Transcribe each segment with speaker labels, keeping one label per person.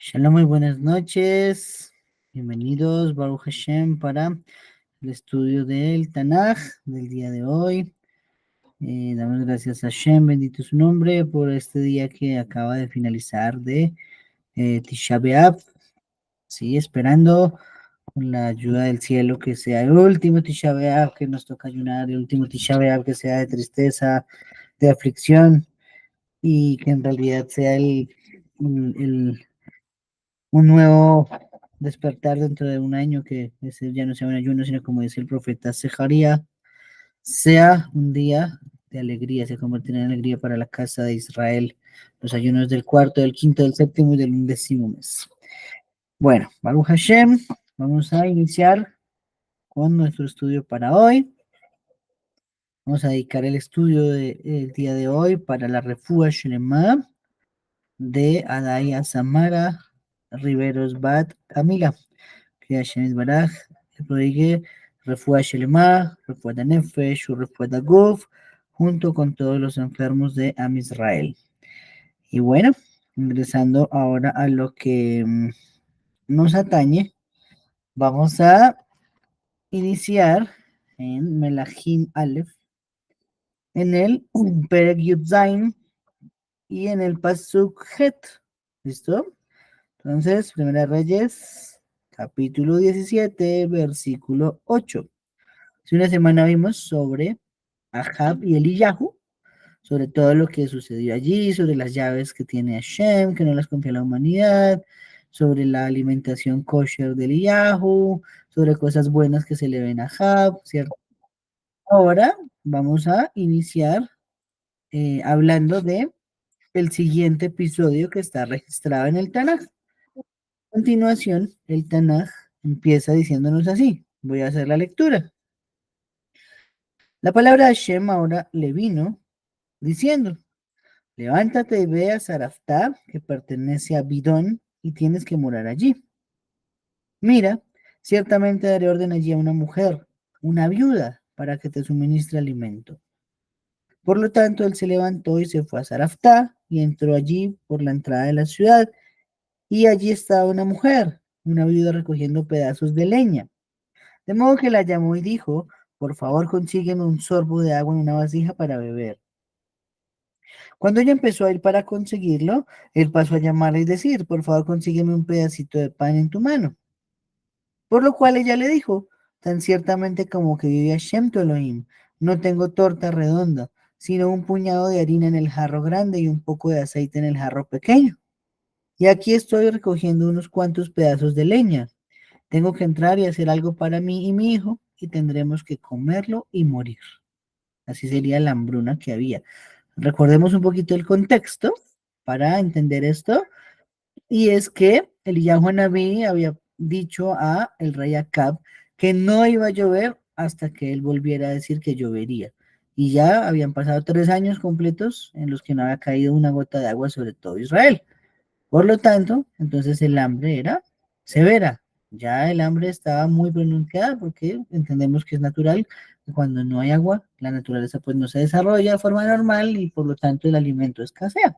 Speaker 1: Shalom, muy buenas noches. Bienvenidos, Baruch Hashem, para el estudio del Tanaj del día de hoy. Damos gracias a Hashem, bendito su nombre, por este día que acaba de finalizar de Tisha B'Av. Sí, esperando con la ayuda del cielo que sea el último Tisha B'Av que nos toca ayunar, el último Tisha B'Av que sea de tristeza, de aflicción, y que en realidad sea el un nuevo despertar dentro de un año, que ese ya no sea un ayuno, sino como dice el profeta Zeharía, sea un día de alegría, se convertirá en alegría para la casa de Israel, los ayunos del cuarto, del quinto, del séptimo y del undécimo mes. Bueno, Baruch Hashem, vamos a iniciar con nuestro estudio para hoy. Vamos a dedicar el estudio del día de hoy para la Refúa Shlema de Adaya Samara Riveros Bat Camila. Que Hashem Baraj le prodigue refuá Shelema, refuá de Nefesh, refuá de Guf, junto con todos los enfermos de Am Israel. Y bueno, ingresando ahora a lo que nos atañe, vamos a iniciar en Melahim Aleph, en el Perek Yud Zain y en el Pasuk Het. ¿Listo? Entonces, Primera Reyes, capítulo 17, versículo 8. Hace una semana vimos sobre Ahab y Eliyahu, sobre todo lo que sucedió allí, sobre las llaves que tiene Hashem, que no las confía a la humanidad, sobre la alimentación kosher de Eliyahu, sobre cosas buenas que se le ven a Ahab, ¿cierto? Ahora vamos a iniciar hablando de el siguiente episodio que está registrado en el Tanaj. A continuación, el Tanaj empieza diciéndonos así. Voy a hacer la lectura. La palabra Hashem ahora le vino diciendo: levántate y ve a Sarafta, que pertenece a Bidón, y tienes que morar allí. Mira, ciertamente daré orden allí a una mujer, una viuda, para que te suministre alimento. Por lo tanto, él se levantó y se fue a Sarafta, y entró allí por la entrada de la ciudad, y allí estaba una mujer, una viuda, recogiendo pedazos de leña. De modo que la llamó y dijo: por favor, consígueme un sorbo de agua en una vasija para beber. Cuando ella empezó a ir para conseguirlo, él pasó a llamarla y decir: por favor, consígueme un pedacito de pan en tu mano. Por lo cual ella le dijo: tan ciertamente como que vive Hashem tu Elohim, no tengo torta redonda, sino un puñado de harina en el jarro grande y un poco de aceite en el jarro pequeño. Y aquí estoy recogiendo unos cuantos pedazos de leña. Tengo que entrar y hacer algo para mí y mi hijo, y tendremos que comerlo y morir. Así sería la hambruna que había. Recordemos un poquito el contexto para entender esto, y es que Eliyahu Hanabí había dicho a el rey Acab que no iba a llover hasta que él volviera a decir que llovería. Y ya habían pasado 3 años completos en los que no había caído una gota de agua sobre todo Israel. Por lo tanto, entonces el hambre era severa. Ya el hambre estaba muy pronunciada, porque entendemos que es natural que cuando no hay agua, la naturaleza pues no se desarrolla de forma normal y por lo tanto el alimento escasea.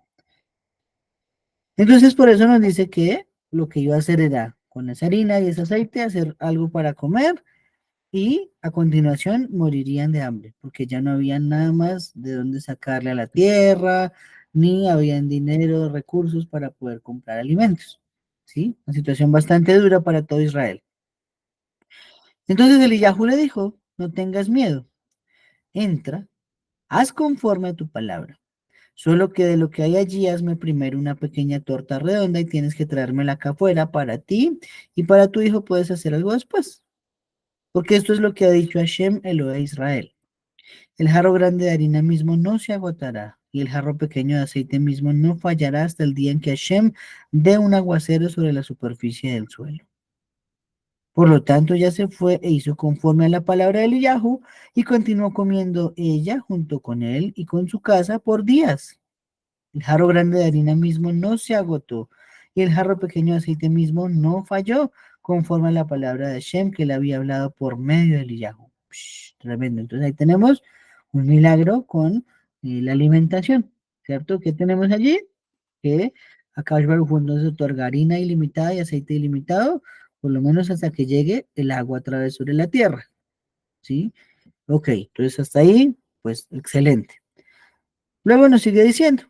Speaker 1: Entonces por eso nos dice que lo que iba a hacer era con esa harina y ese aceite hacer algo para comer, y a continuación morirían de hambre, porque ya no había nada más de dónde sacarle a la tierra, ni habían dinero, recursos para poder comprar alimentos. ¿Sí? Una situación bastante dura para todo Israel. Entonces Eliyahu le dijo: no tengas miedo, entra, haz conforme a tu palabra. Solo que de lo que hay allí, hazme primero una pequeña torta redonda y tienes que traérmela acá afuera para ti, y para tu hijo puedes hacer algo después. Porque esto es lo que ha dicho Hashem, Elohim de Israel: el jarro grande de harina mismo no se agotará, y el jarro pequeño de aceite mismo no fallará hasta el día en que Hashem dé un aguacero sobre la superficie del suelo. Por lo tanto, ya se fue e hizo conforme a la palabra de Eliyahu, y continuó comiendo ella junto con él y con su casa por días. El jarro grande de harina mismo no se agotó, y el jarro pequeño de aceite mismo no falló, conforme a la palabra de Hashem que le había hablado por medio de Eliyahu. Tremendo. Entonces ahí tenemos un milagro con la alimentación, ¿cierto? ¿Qué tenemos allí? Que Akadosh Baruj Hu entonces otorga harina ilimitada y aceite ilimitado, por lo menos hasta que llegue el agua a través sobre la tierra, ¿sí? Ok, entonces hasta ahí, pues excelente. Luego nos sigue diciendo,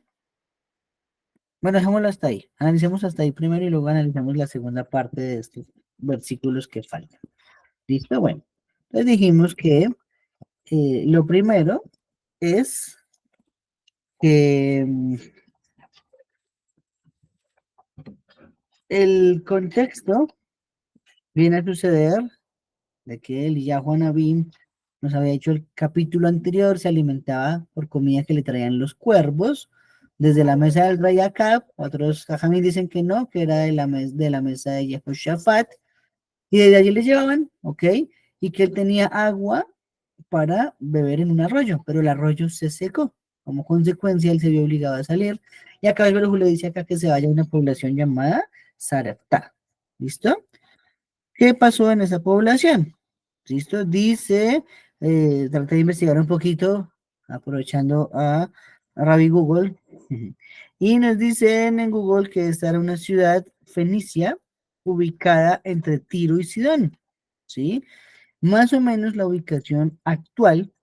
Speaker 1: bueno, dejémoslo hasta ahí, analicemos hasta ahí primero y luego analizamos la segunda parte de estos versículos que faltan. ¿Listo? Bueno, entonces dijimos que lo primero es que el contexto viene a suceder de que el Yahuanabim nos había dicho el capítulo anterior, se alimentaba por comida que le traían los cuervos desde la mesa del rey Acab, otros jajamín dicen que no, que era de la mesa de Jehoshaphat, y desde allí le llevaban, ¿ok? Y que él tenía agua para beber en un arroyo, pero el arroyo se secó. Como consecuencia, él se vio obligado a salir. Y acá el Baruj le dice acá que se vaya a una población llamada Sarepta. ¿Listo? ¿Qué pasó en esa población? ¿Listo? Dice, traté de investigar un poquito, aprovechando a Rabbi Google, y nos dicen en Google que esta era una ciudad fenicia ubicada entre Tiro y Sidón, ¿sí? Más o menos la ubicación actual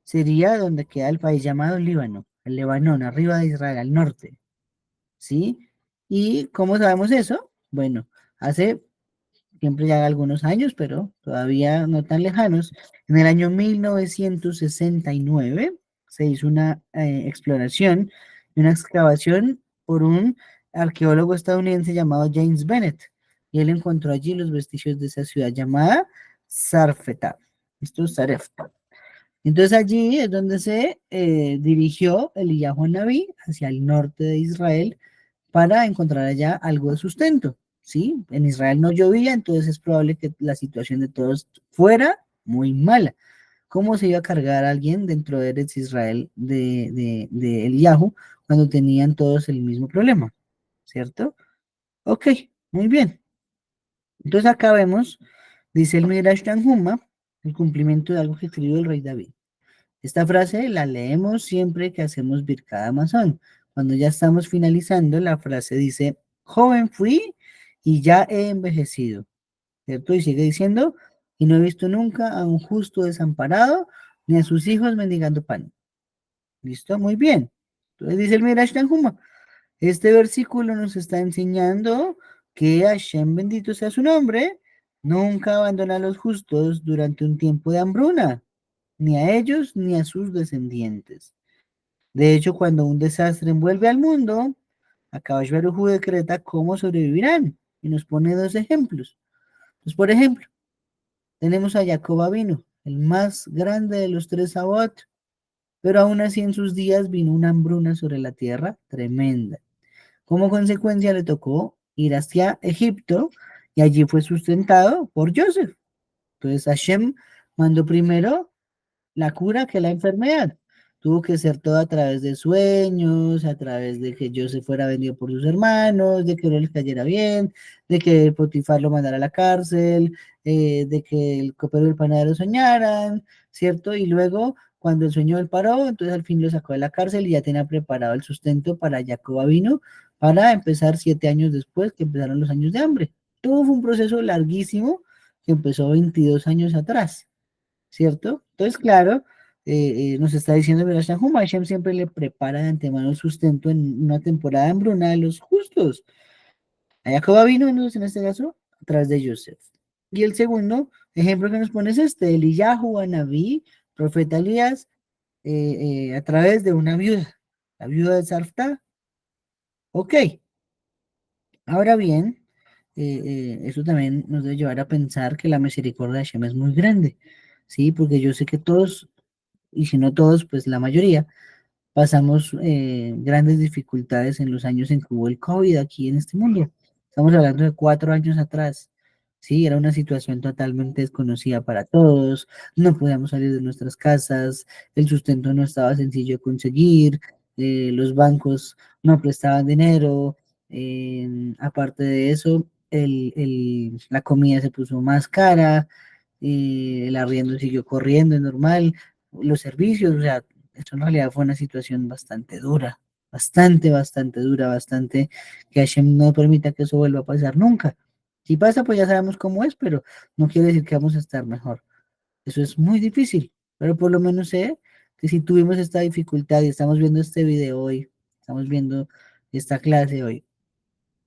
Speaker 1: sería donde queda el país llamado Líbano, el Lebanón, arriba de Israel, al norte, ¿sí? ¿Y cómo sabemos eso? Bueno, hace siempre ya algunos años, pero todavía no tan lejanos. En el año 1969 se hizo una exploración y una excavación por un arqueólogo estadounidense llamado James Bennett, y él encontró allí los vestigios de esa ciudad llamada Sarfeta. Esto es Sarefta. Entonces allí es donde se dirigió Eliyahu Naví hacia el norte de Israel para encontrar allá algo de sustento, ¿sí? En Israel no llovía, entonces es probable que la situación de todos fuera muy mala. ¿Cómo se iba a cargar a alguien dentro de Eretz Israel de Eliyahu cuando tenían todos el mismo problema? ¿Cierto? Ok, muy bien. Entonces acá vemos, dice el Midrash Tanhuma, el cumplimiento de algo que escribió el rey David. Esta frase la leemos siempre que hacemos Birkat Amazon. Cuando ya estamos finalizando, la frase dice, joven fui y ya he envejecido, ¿cierto? Y sigue diciendo, y no he visto nunca a un justo desamparado, ni a sus hijos mendigando pan. ¿Listo? Muy bien. Entonces dice el Midrash Tanhuma, este versículo nos está enseñando que Hashem, bendito sea su nombre, nunca abandona a los justos durante un tiempo de hambruna, ni a ellos ni a sus descendientes. De hecho, cuando un desastre envuelve al mundo, Akadosh Baruj Hu decreta cómo sobrevivirán y nos pone dos ejemplos. Pues, por ejemplo, tenemos a Jacob Avinu, el más grande de los tres Sabot, pero aún así en sus días vino una hambruna sobre la tierra tremenda. Como consecuencia le tocó ir hacia Egipto y allí fue sustentado por Joseph. Entonces Hashem mandó primero la cura que la enfermedad. Tuvo que ser todo a través de sueños, a través de que Joseph fuera vendido por sus hermanos, de que no les cayera bien, de que Potifar lo mandara a la cárcel, de que el copero y el panadero soñaran, ¿cierto? Y luego, cuando el sueño él paró, entonces al fin lo sacó de la cárcel y ya tenía preparado el sustento para Jacob vino para empezar 7 años después que empezaron los años de hambre. Todo fue un proceso larguísimo que empezó 22 años atrás. ¿Cierto? Entonces, claro, nos está diciendo Berashah Hashem siempre le prepara de antemano el sustento en una temporada de hambruna de los justos. Jacob vino en este caso a través de Joseph. Y el segundo ejemplo que nos pone es este, Eliyahu, Anabí, profeta Elías, a través de una viuda, la viuda de Sarfta. Ok, ahora bien, eso también nos debe llevar a pensar que la misericordia de Hashem es muy grande, ¿sí? Porque yo sé que todos y si no todos, pues la mayoría, pasamos grandes dificultades en los años en que hubo el COVID aquí en este mundo. Estamos hablando de 4 años atrás. Sí, era una situación totalmente desconocida para todos, no podíamos salir de nuestras casas, el sustento no estaba sencillo de conseguir, los bancos no prestaban dinero, aparte de eso, la comida se puso más cara, el arriendo siguió corriendo, es normal, los servicios, o sea, esto en realidad fue una situación bastante dura. bastante, bastante dura, bastante que Hashem no permita que eso vuelva a pasar nunca. Si pasa, pues ya sabemos cómo es, pero no quiere decir que vamos a estar mejor. Eso es muy difícil, pero por lo menos sé que si tuvimos esta dificultad y estamos viendo este video hoy, estamos viendo esta clase hoy,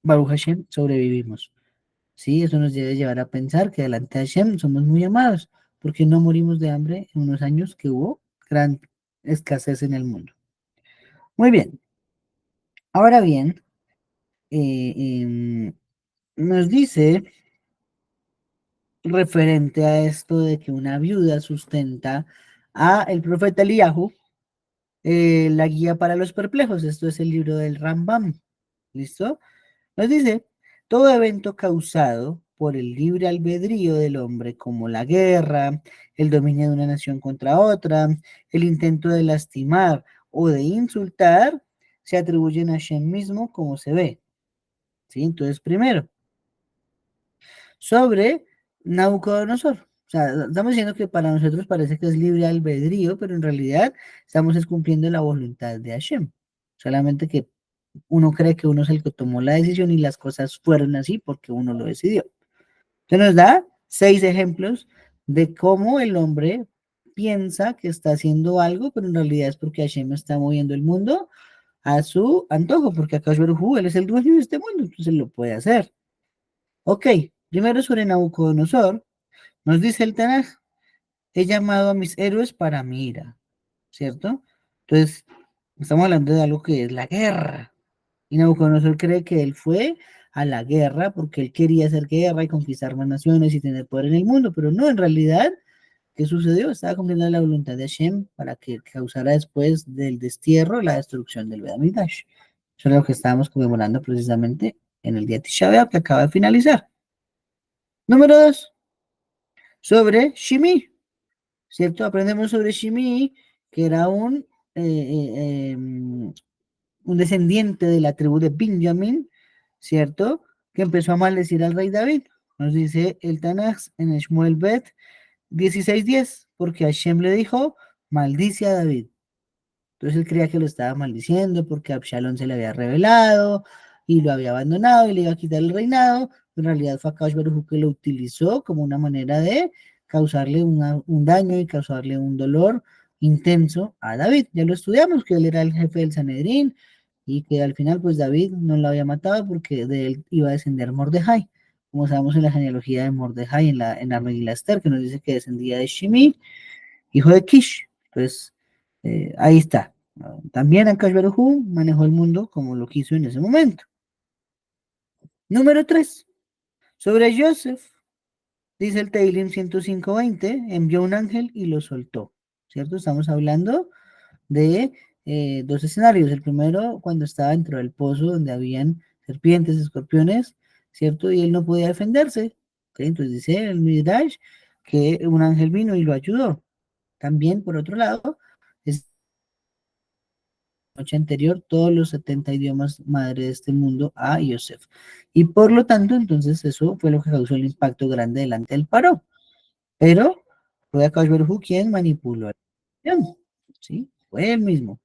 Speaker 1: Baruch Hashem, sobrevivimos. Sí, eso nos debe llevar a pensar que delante de Hashem somos muy amados, porque no morimos de hambre en unos años que hubo gran escasez en el mundo. Muy bien, ahora bien, nos dice referente a esto de que una viuda sustenta a el profeta Eliyahu, la guía para los perplejos. Esto es el libro del Rambam. ¿Listo? Nos dice, todo evento causado por el libre albedrío del hombre, como la guerra, el dominio de una nación contra otra, el intento de lastimar o de insultar, se atribuyen a Shem mismo como se ve. ¿Sí? Entonces, primero, sobre Nabucodonosor. O sea, estamos diciendo que para nosotros parece que es libre albedrío, pero en realidad estamos cumpliendo la voluntad de Hashem. Solamente que uno cree que uno es el que tomó la decisión y las cosas fueron así porque uno lo decidió. Se nos da 6 ejemplos de cómo el hombre piensa que está haciendo algo, pero en realidad es porque Hashem está moviendo el mundo a su antojo, porque Akash Baruj él es el dueño de este mundo, entonces lo puede hacer. Ok, primero sobre Nabucodonosor, nos dice el Tanaj, he llamado a mis héroes para mi ira, ¿cierto? Entonces, estamos hablando de algo que es la guerra. Y Nabucodonosor cree que él fue a la guerra porque él quería hacer guerra y conquistar más naciones y tener poder en el mundo, pero no, en realidad, ¿qué sucedió? Estaba cumpliendo la voluntad de Hashem para que causara después del destierro la destrucción del Bedamidash. Eso es lo que estábamos conmemorando precisamente en el día de Tisha B'Av que acaba de finalizar. Número 2, sobre Shimi, ¿cierto? Aprendemos sobre Shimi, que era un descendiente de la tribu de Benjamín, ¿cierto? Que empezó a maldecir al rey David. Nos dice el Tanakh en Shmuel Bet 16:10, porque Hashem le dijo, maldice a David. Entonces él creía que lo estaba maldiciendo porque Absalón se le había revelado y lo había abandonado y le iba a quitar el reinado. En realidad fue Akash Baruj que lo utilizó como una manera de causarle un daño y causarle un dolor intenso a David. Ya lo estudiamos, que él era el jefe del Sanedrín y que al final pues David no lo había matado porque de él iba a descender Mordejai. Como sabemos en la genealogía de Mordejai, en la Megilá Esther, que nos dice que descendía de Shimi, hijo de Kish. Pues ahí está. También Akash Baruj manejó el mundo como lo quiso en ese momento. Número 3. Sobre Joseph, dice el Teilim 105:20, envió un ángel y lo soltó. ¿Cierto? Estamos hablando de 2 escenarios. El primero, cuando estaba dentro del pozo donde habían serpientes, escorpiones, ¿cierto? Y él no podía defenderse. ¿Okay? Entonces dice el Midrash que un ángel vino y lo ayudó. También, por otro lado, es noche anterior todos los 70 idiomas madre de este mundo a Yosef. Y por lo tanto, entonces eso fue lo que causó el impacto grande delante del paro. Pero fue Akash Baruj quien manipuló la situación. ¿Sí? Fue él mismo.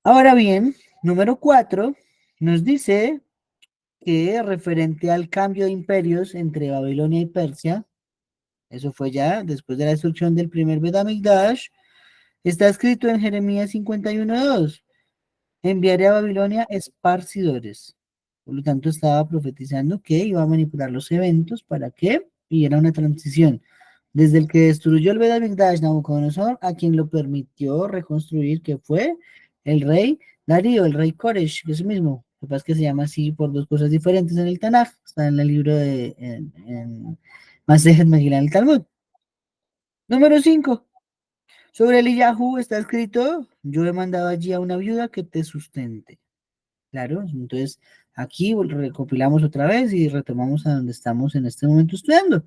Speaker 1: Ahora bien, número 4 nos dice que referente al cambio de imperios entre Babilonia y Persia, eso fue ya después de la destrucción del primer Bet HaMikdash, está escrito en Jeremías 51:2. Enviaré a Babilonia esparcidores. Por lo tanto, estaba profetizando que iba a manipular los eventos para que hubiera una transición. Desde el que destruyó el Bet Nabucodonosor, a quien lo permitió reconstruir, que fue el rey Darío, el rey Koresh, que es el mismo. Lo que pasa es que se llama así por 2 cosas diferentes en el Tanaj. Está en el libro en Masejet Megillah en el Talmud. Número 5. Sobre Eliyahu está escrito, yo he mandado allí a una viuda que te sustente. Claro, entonces aquí recopilamos otra vez y retomamos a donde estamos en este momento estudiando.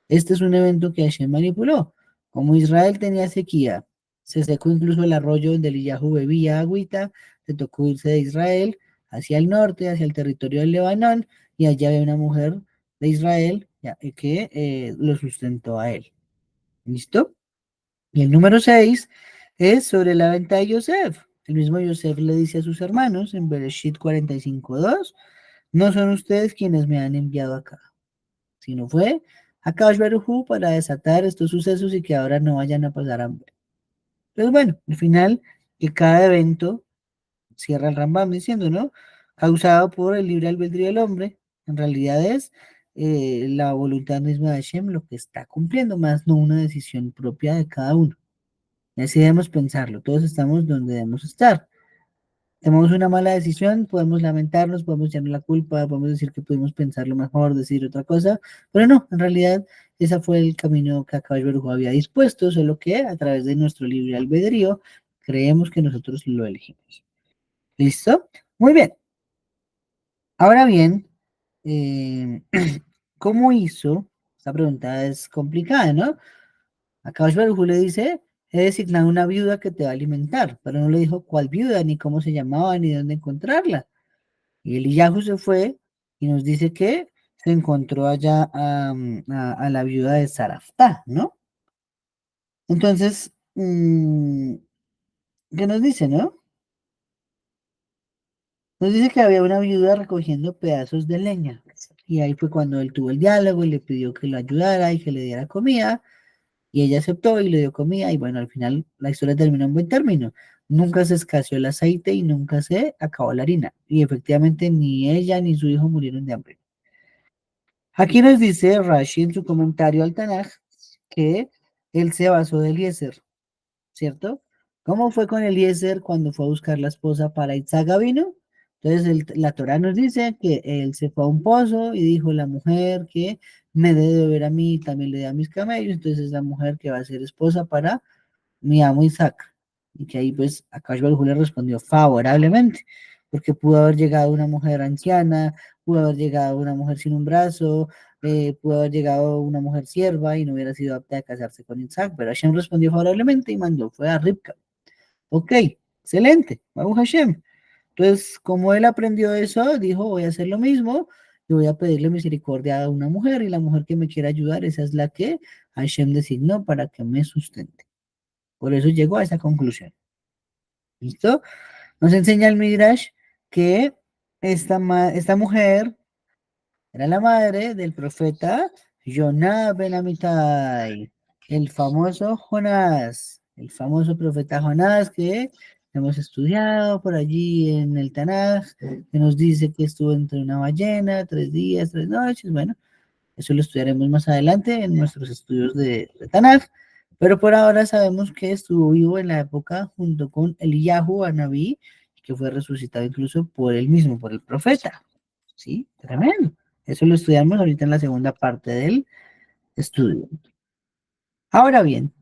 Speaker 1: Este es un evento que Hashem manipuló. Como Israel tenía sequía, se secó incluso el arroyo donde Eliyahu bebía agüita, le tocó irse de Israel hacia el norte, hacia el territorio del Lebanón, y allá había una mujer de Israel que lo sustentó a él. ¿Listo? Y el número 6 es sobre la venta de Yosef. El mismo Yosef le dice a sus hermanos en Bereshit 45:2, no son ustedes quienes me han enviado acá, sino fue a Baruj Hu para desatar estos sucesos y que ahora no vayan a pasar hambre. Entonces, bueno, al final, que cada evento, cierra el Rambam diciendo, ¿no? Causado por el libre albedrío del hombre, en realidad es la voluntad misma de Hashem lo que está cumpliendo, más no una decisión propia de cada uno. Y así debemos pensarlo, todos estamos donde debemos estar. Tomamos una mala decisión, podemos lamentarnos, podemos echarnos la culpa, podemos decir que pudimos pensarlo mejor, decir otra cosa, pero no, en realidad ese fue el camino que Akadosh Baruj Hu había dispuesto, solo que a través de nuestro libre albedrío creemos que nosotros lo elegimos. ¿Listo? Muy bien. Ahora bien, eh, ¿cómo hizo? Esta pregunta es complicada, ¿no? Akadosh Baruj Hu le dice, he designado una viuda que te va a alimentar, pero no le dijo cuál viuda, ni cómo se llamaba, ni dónde encontrarla. Y Eliyahu se fue y nos dice que se encontró allá a la viuda de Sarafta, ¿no? Entonces, ¿qué nos dice, no? Nos dice que había una viuda recogiendo pedazos de leña. Y ahí fue cuando él tuvo el diálogo y le pidió que lo ayudara y que le diera comida. Y ella aceptó y le dio comida. Y bueno, al final la historia terminó en buen término. Nunca se escaseó el aceite y nunca se acabó la harina. Y efectivamente ni ella ni su hijo murieron de hambre. Aquí nos dice Rashi en su comentario al Tanaj que él se basó de Eliezer, ¿cierto? ¿Cómo fue con Eliezer cuando fue a buscar la esposa para Itzhak vino? Entonces la Torah nos dice que él se fue a un pozo y dijo la mujer que me debe de ver a mí, también le da a mis camellos, entonces es la mujer que va a ser esposa para mi amo Isaac. Y que ahí pues Akash Baruj Hu le respondió favorablemente, porque pudo haber llegado una mujer anciana, pudo haber llegado una mujer sin un brazo, pudo haber llegado una mujer sierva y no hubiera sido apta de casarse con Isaac, pero Hashem respondió favorablemente y mandó, fue a Ribka. Ok, excelente, vamos Hashem. Entonces, como él aprendió eso, dijo, voy a hacer lo mismo y voy a pedirle misericordia a una mujer y la mujer que me quiera ayudar, esa es la que Hashem designó para que me sustente. Por eso llegó a esa conclusión. ¿Listo? Nos enseña el Midrash que esta mujer era la madre del profeta Jonás ben Amittai, el famoso Jonás, el famoso profeta Jonás que hemos estudiado por allí en el Tanaj, que nos dice que estuvo entre una ballena, 3 días, 3 noches. Bueno, eso lo estudiaremos más adelante en nuestros estudios de Tanaj, pero por ahora sabemos que estuvo vivo en la época junto con Eliyahu Anabí, que fue resucitado incluso por él mismo, por el profeta. ¿Sí? Tremendo. Eso lo estudiamos ahorita en la segunda parte del estudio. Ahora bien,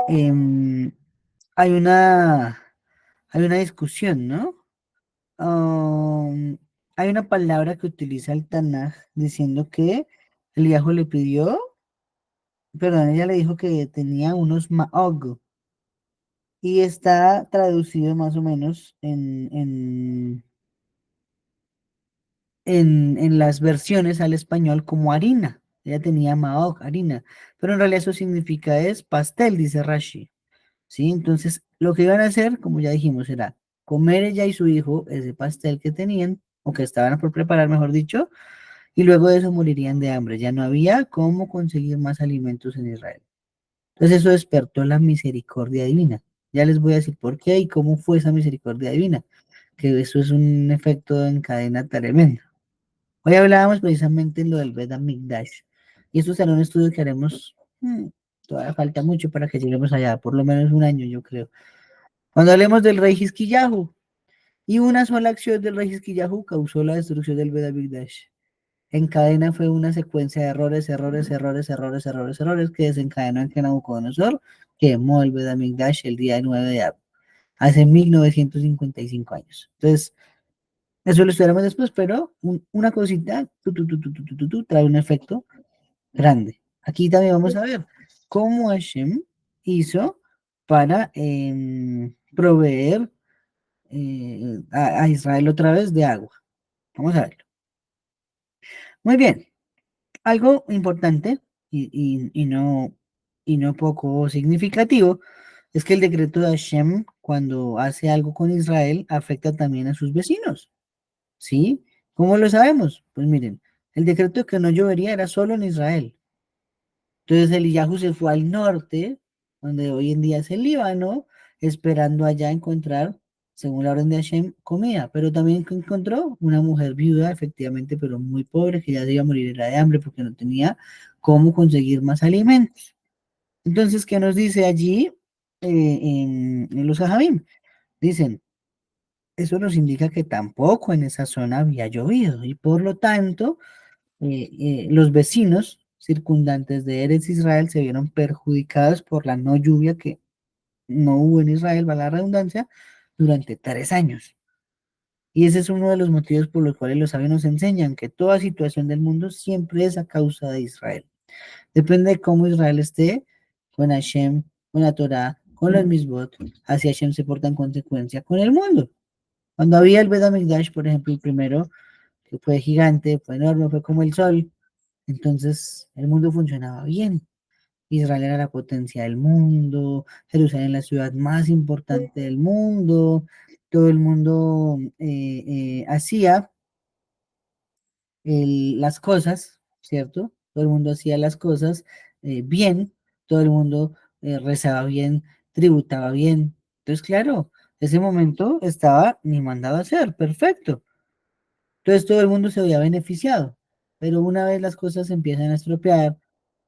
Speaker 1: em, hay una, hay una discusión, ¿no? Um, hay una palabra que utiliza el Tanaj diciendo que Eliyahu le pidió. Perdón, ella le dijo que tenía unos Maog y está traducido más o menos en las versiones al español como harina. Ella tenía Maog, harina, pero en realidad eso significa es pastel, dice Rashi. ¿Sí? Entonces, lo que iban a hacer, como ya dijimos, era comer ella y su hijo ese pastel que tenían, o que estaban por preparar, mejor dicho, y luego de eso morirían de hambre. Ya no había cómo conseguir más alimentos en Israel. Entonces eso despertó la misericordia divina. Ya les voy a decir por qué y cómo fue esa misericordia divina, que eso es un efecto en cadena tremendo. Hoy hablábamos precisamente en lo del Beth Amikdash, y esto será un estudio que haremos, todavía falta mucho para que lleguemos allá, por lo menos un año yo creo. Cuando hablemos del rey Hizkiyahu, y una sola acción del rey Hizkiyahu causó la destrucción del Beth Amikdash. En cadena fue una secuencia de errores, errores, errores, errores, errores, errores que desencadenó en que Nabucodonosor quemó el Bedamigdash el día 9 de abril, hace 1955 años. Entonces, eso lo estudiaremos después, pero una cosita trae un efecto grande. Aquí también vamos a ver cómo Hashem hizo para proveer a Israel otra vez de agua. Vamos a verlo. Muy bien. Algo importante y no poco significativo Es que el decreto de Hashem, cuando hace algo con Israel, afecta también a sus vecinos, ¿sí? ¿Cómo lo sabemos? Pues miren, el decreto de que no llovería era solo en Israel. Entonces Eliyahu se fue al norte, donde hoy en día es el Líbano, esperando allá encontrar, según la orden de Hashem, comida. Pero también encontró una mujer viuda, efectivamente, pero muy pobre, que ya se iba a morir era de hambre porque no tenía cómo conseguir más alimentos. Entonces, ¿qué nos dice allí en los Jajamim? Dicen, eso nos indica que tampoco en esa zona había llovido y por lo tanto los vecinos circundantes de Eretz Israel se vieron perjudicados por la no lluvia que no hubo en Israel, va la redundancia, durante 3 años. Y ese es uno de los motivos por los cuales los sabios nos enseñan que toda situación del mundo siempre es a causa de Israel. Depende de cómo Israel esté con Hashem, con la Torah, con los misbot, así Hashem se porta en consecuencia con el mundo. Cuando había el Bet HaMikdash, por ejemplo, el primero, que fue gigante, fue enorme, fue como el sol, entonces el mundo funcionaba bien. Israel era la potencia del mundo, Jerusalén la ciudad más importante del mundo, todo el mundo hacía las cosas, ¿cierto? Todo el mundo hacía las cosas bien, todo el mundo rezaba bien, tributaba bien. Entonces, claro, ese momento estaba ni mandado a hacer, perfecto. Entonces todo el mundo se había beneficiado. Pero una vez las cosas se empiezan a estropear,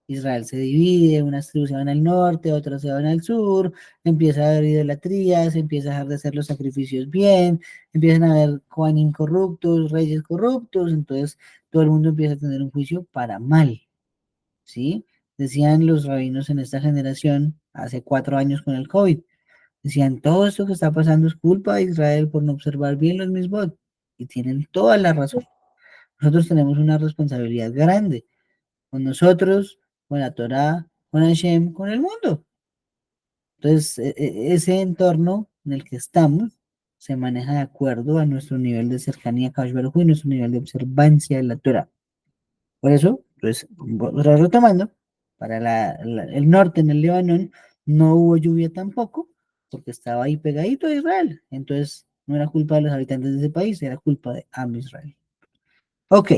Speaker 1: Israel se divide, unas tribus se van al norte, otras se van al sur, empieza a haber idolatría, se empieza a dejar de hacer los sacrificios bien, empiezan a haber Kohanim corruptos, reyes corruptos, entonces todo el mundo empieza a tener un juicio para mal, ¿sí? Decían los rabinos en esta generación, hace 4 años con el COVID, decían, todo esto que está pasando es culpa de Israel por no observar bien los misbot, y tienen toda la razón. Nosotros tenemos una responsabilidad grande con nosotros, con la Torá, con Hashem, con el mundo. Entonces, ese entorno en el que estamos se maneja de acuerdo a nuestro nivel de cercanía a Kadosh Baruj Hu y nuestro nivel de observancia de la Torá. Por eso, pues, retomando, para el norte, en el Líbano, no hubo lluvia tampoco, porque estaba ahí pegadito a Israel. Entonces, no era culpa de los habitantes de ese país, era culpa de Am Israel. Ok,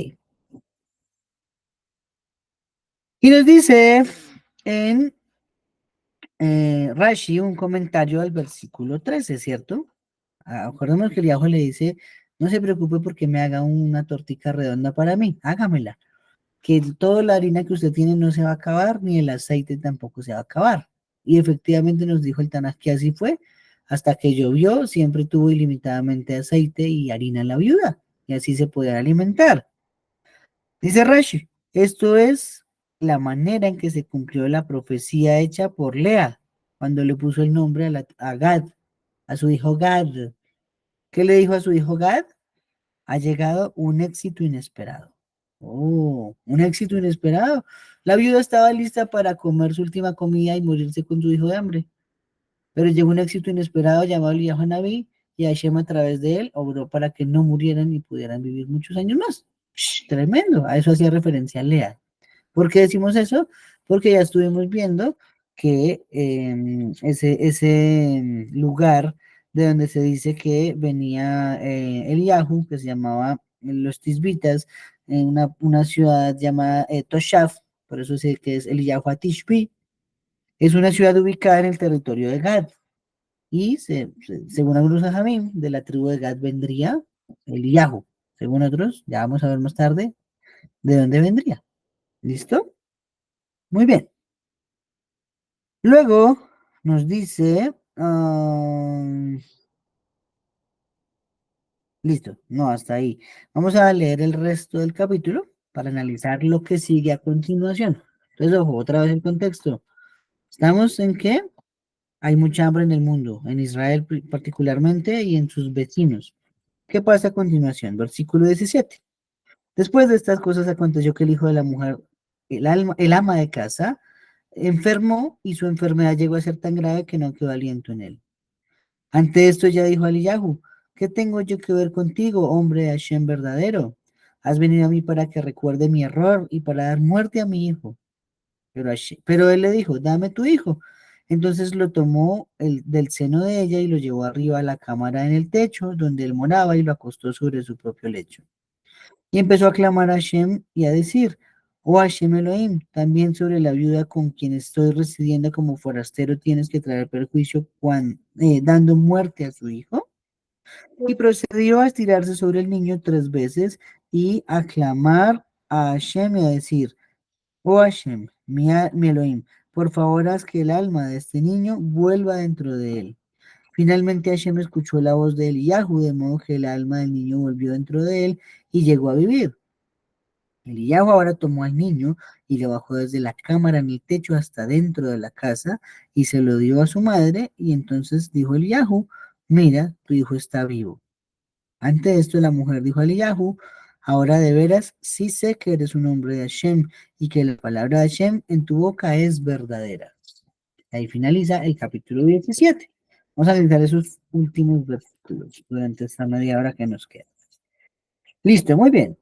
Speaker 1: y nos dice en Rashi un comentario al versículo 13, ¿cierto? Acordemos que el Yahweh le dice, no se preocupe porque me haga una tortica redonda para mí, hágamela, que toda la harina que usted tiene no se va a acabar, ni el aceite tampoco se va a acabar. Y efectivamente nos dijo el Tanaj que así fue, hasta que llovió, siempre tuvo ilimitadamente aceite y harina en la viuda, y así se podía alimentar. Dice Rashi, esto es la manera en que se cumplió la profecía hecha por Lea, cuando le puso el nombre a Gad, a su hijo Gad. ¿Qué le dijo a su hijo Gad? Ha llegado un éxito inesperado. Oh, un éxito inesperado. La viuda estaba lista para comer su última comida y morirse con su hijo de hambre. Pero llegó un éxito inesperado llamado Eliyahu Naví y Hashem a través de él obró para que no murieran y pudieran vivir muchos años más. Tremendo. A eso hacía referencia Lea. ¿Por qué decimos eso? Porque ya estuvimos viendo que ese lugar de donde se dice que venía Eliyahu, que se llamaba los Tisbitas, en una ciudad llamada Toshaf, por eso sé que es Eliyahu Atishbi, es una ciudad ubicada en el territorio de Gad. Y según algunos Ajamim, de la tribu de Gad vendría Eliyahu. Según otros, ya vamos a ver más tarde de dónde vendría. ¿Listo? Muy bien. Luego nos dice, listo, no, hasta ahí. Vamos a leer el resto del capítulo para analizar lo que sigue a continuación. Entonces, ojo, otra vez el contexto. Estamos en que hay mucha hambre en el mundo, en Israel particularmente y en sus vecinos. ¿Qué pasa a continuación? Versículo 17. Después de estas cosas aconteció que el hijo de la mujer, el ama de casa, enfermó y su enfermedad llegó a ser tan grave que no quedó aliento en él. Ante esto ella dijo a Eliyahu, ¿qué tengo yo que ver contigo, hombre de Hashem verdadero? Has venido a mí para que recuerde mi error y para dar muerte a mi hijo. Pero él le dijo, dame tu hijo. Entonces lo tomó del seno de ella y lo llevó arriba a la cámara en el techo, donde él moraba, y lo acostó sobre su propio lecho. Y empezó a clamar a Hashem y a decir, oh Hashem Elohim, también sobre la viuda con quien estoy residiendo como forastero tienes que traer perjuicio dando muerte a su hijo. Y procedió a estirarse sobre el niño 3 veces y a clamar a Hashem y a decir, oh Hashem, mi Elohim, por favor haz que el alma de este niño vuelva dentro de él. Finalmente Hashem escuchó la voz de Eliyahu, de modo que el alma del niño volvió dentro de él y llegó a vivir. Eliyahu ahora tomó al niño y lo bajó desde la cámara en el techo hasta dentro de la casa y se lo dio a su madre, y entonces dijo Eliyahu, mira, tu hijo está vivo. Ante esto la mujer dijo a Eliyahu, ahora de veras sí sé que eres un hombre de Hashem y que la palabra de Hashem en tu boca es verdadera. Ahí finaliza el capítulo 17. Vamos a analizar esos últimos versículos durante esta media hora que nos queda. Listo, muy bien.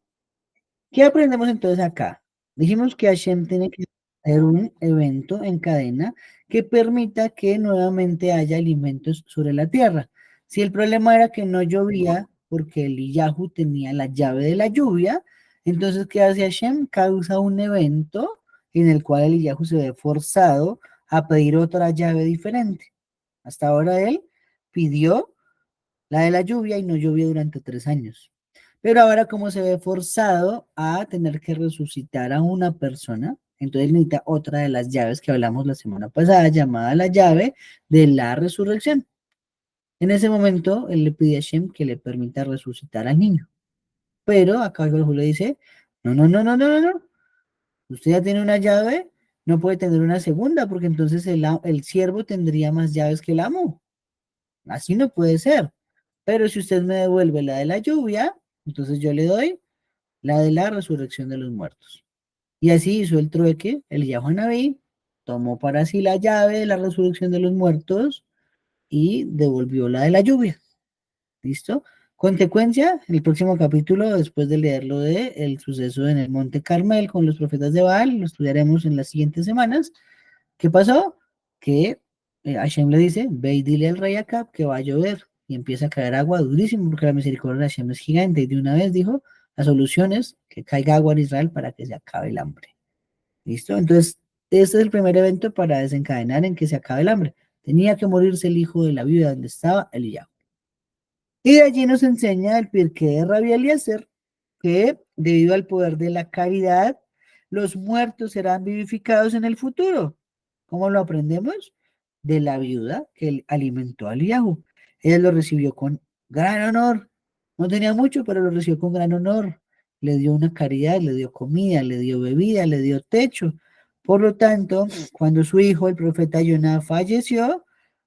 Speaker 1: ¿Qué aprendemos entonces acá? Dijimos que Hashem tiene que hacer un evento en cadena que permita que nuevamente haya alimentos sobre la tierra. Si el problema era que no llovía porque Eliyahu tenía la llave de la lluvia, entonces ¿qué hace Hashem? Causa un evento en el cual Eliyahu se ve forzado a pedir otra llave diferente. Hasta ahora él pidió la de la lluvia y no llovió durante 3 años. Pero ahora como se ve forzado a tener que resucitar a una persona, entonces necesita otra de las llaves que hablamos la semana pasada, llamada la llave de la resurrección. En ese momento, él le pide a Shem que le permita resucitar al niño. Pero acá el le dice, no, no, no, no, no, no, no. Usted ya tiene una llave, no puede tener una segunda, porque entonces el siervo tendría más llaves que el amo. Así no puede ser. Pero si usted me devuelve la de la lluvia, entonces yo le doy la de la resurrección de los muertos. Y así hizo el trueque, el Yahuanabí tomó para sí la llave de la resurrección de los muertos y devolvió la de la lluvia. ¿Listo? Consecuencia, el próximo capítulo, después de leerlo de el suceso en el Monte Carmel con los profetas de Baal, lo estudiaremos en las siguientes semanas. ¿Qué pasó? Que Hashem le dice, ve y dile al rey Acab que va a llover, y empieza a caer agua durísimo porque la misericordia de Hashem es gigante, y de una vez dijo, la solución es que caiga agua en Israel para que se acabe el hambre. ¿Listo? Entonces, este es el primer evento para desencadenar en que se acabe el hambre. Tenía que morirse el hijo de la viuda donde estaba Eliyahu. Y de allí nos enseña el Pirkei de Rabbi Eliezer que debido al poder de la caridad, los muertos serán vivificados en el futuro. ¿Cómo lo aprendemos? De la viuda que alimentó a Eliyahu. Ella lo recibió con gran honor. No tenía mucho, pero lo recibió con gran honor. Le dio una caridad, le dio comida, le dio bebida, le dio techo. Por lo tanto, cuando su hijo, el profeta Jonah, falleció,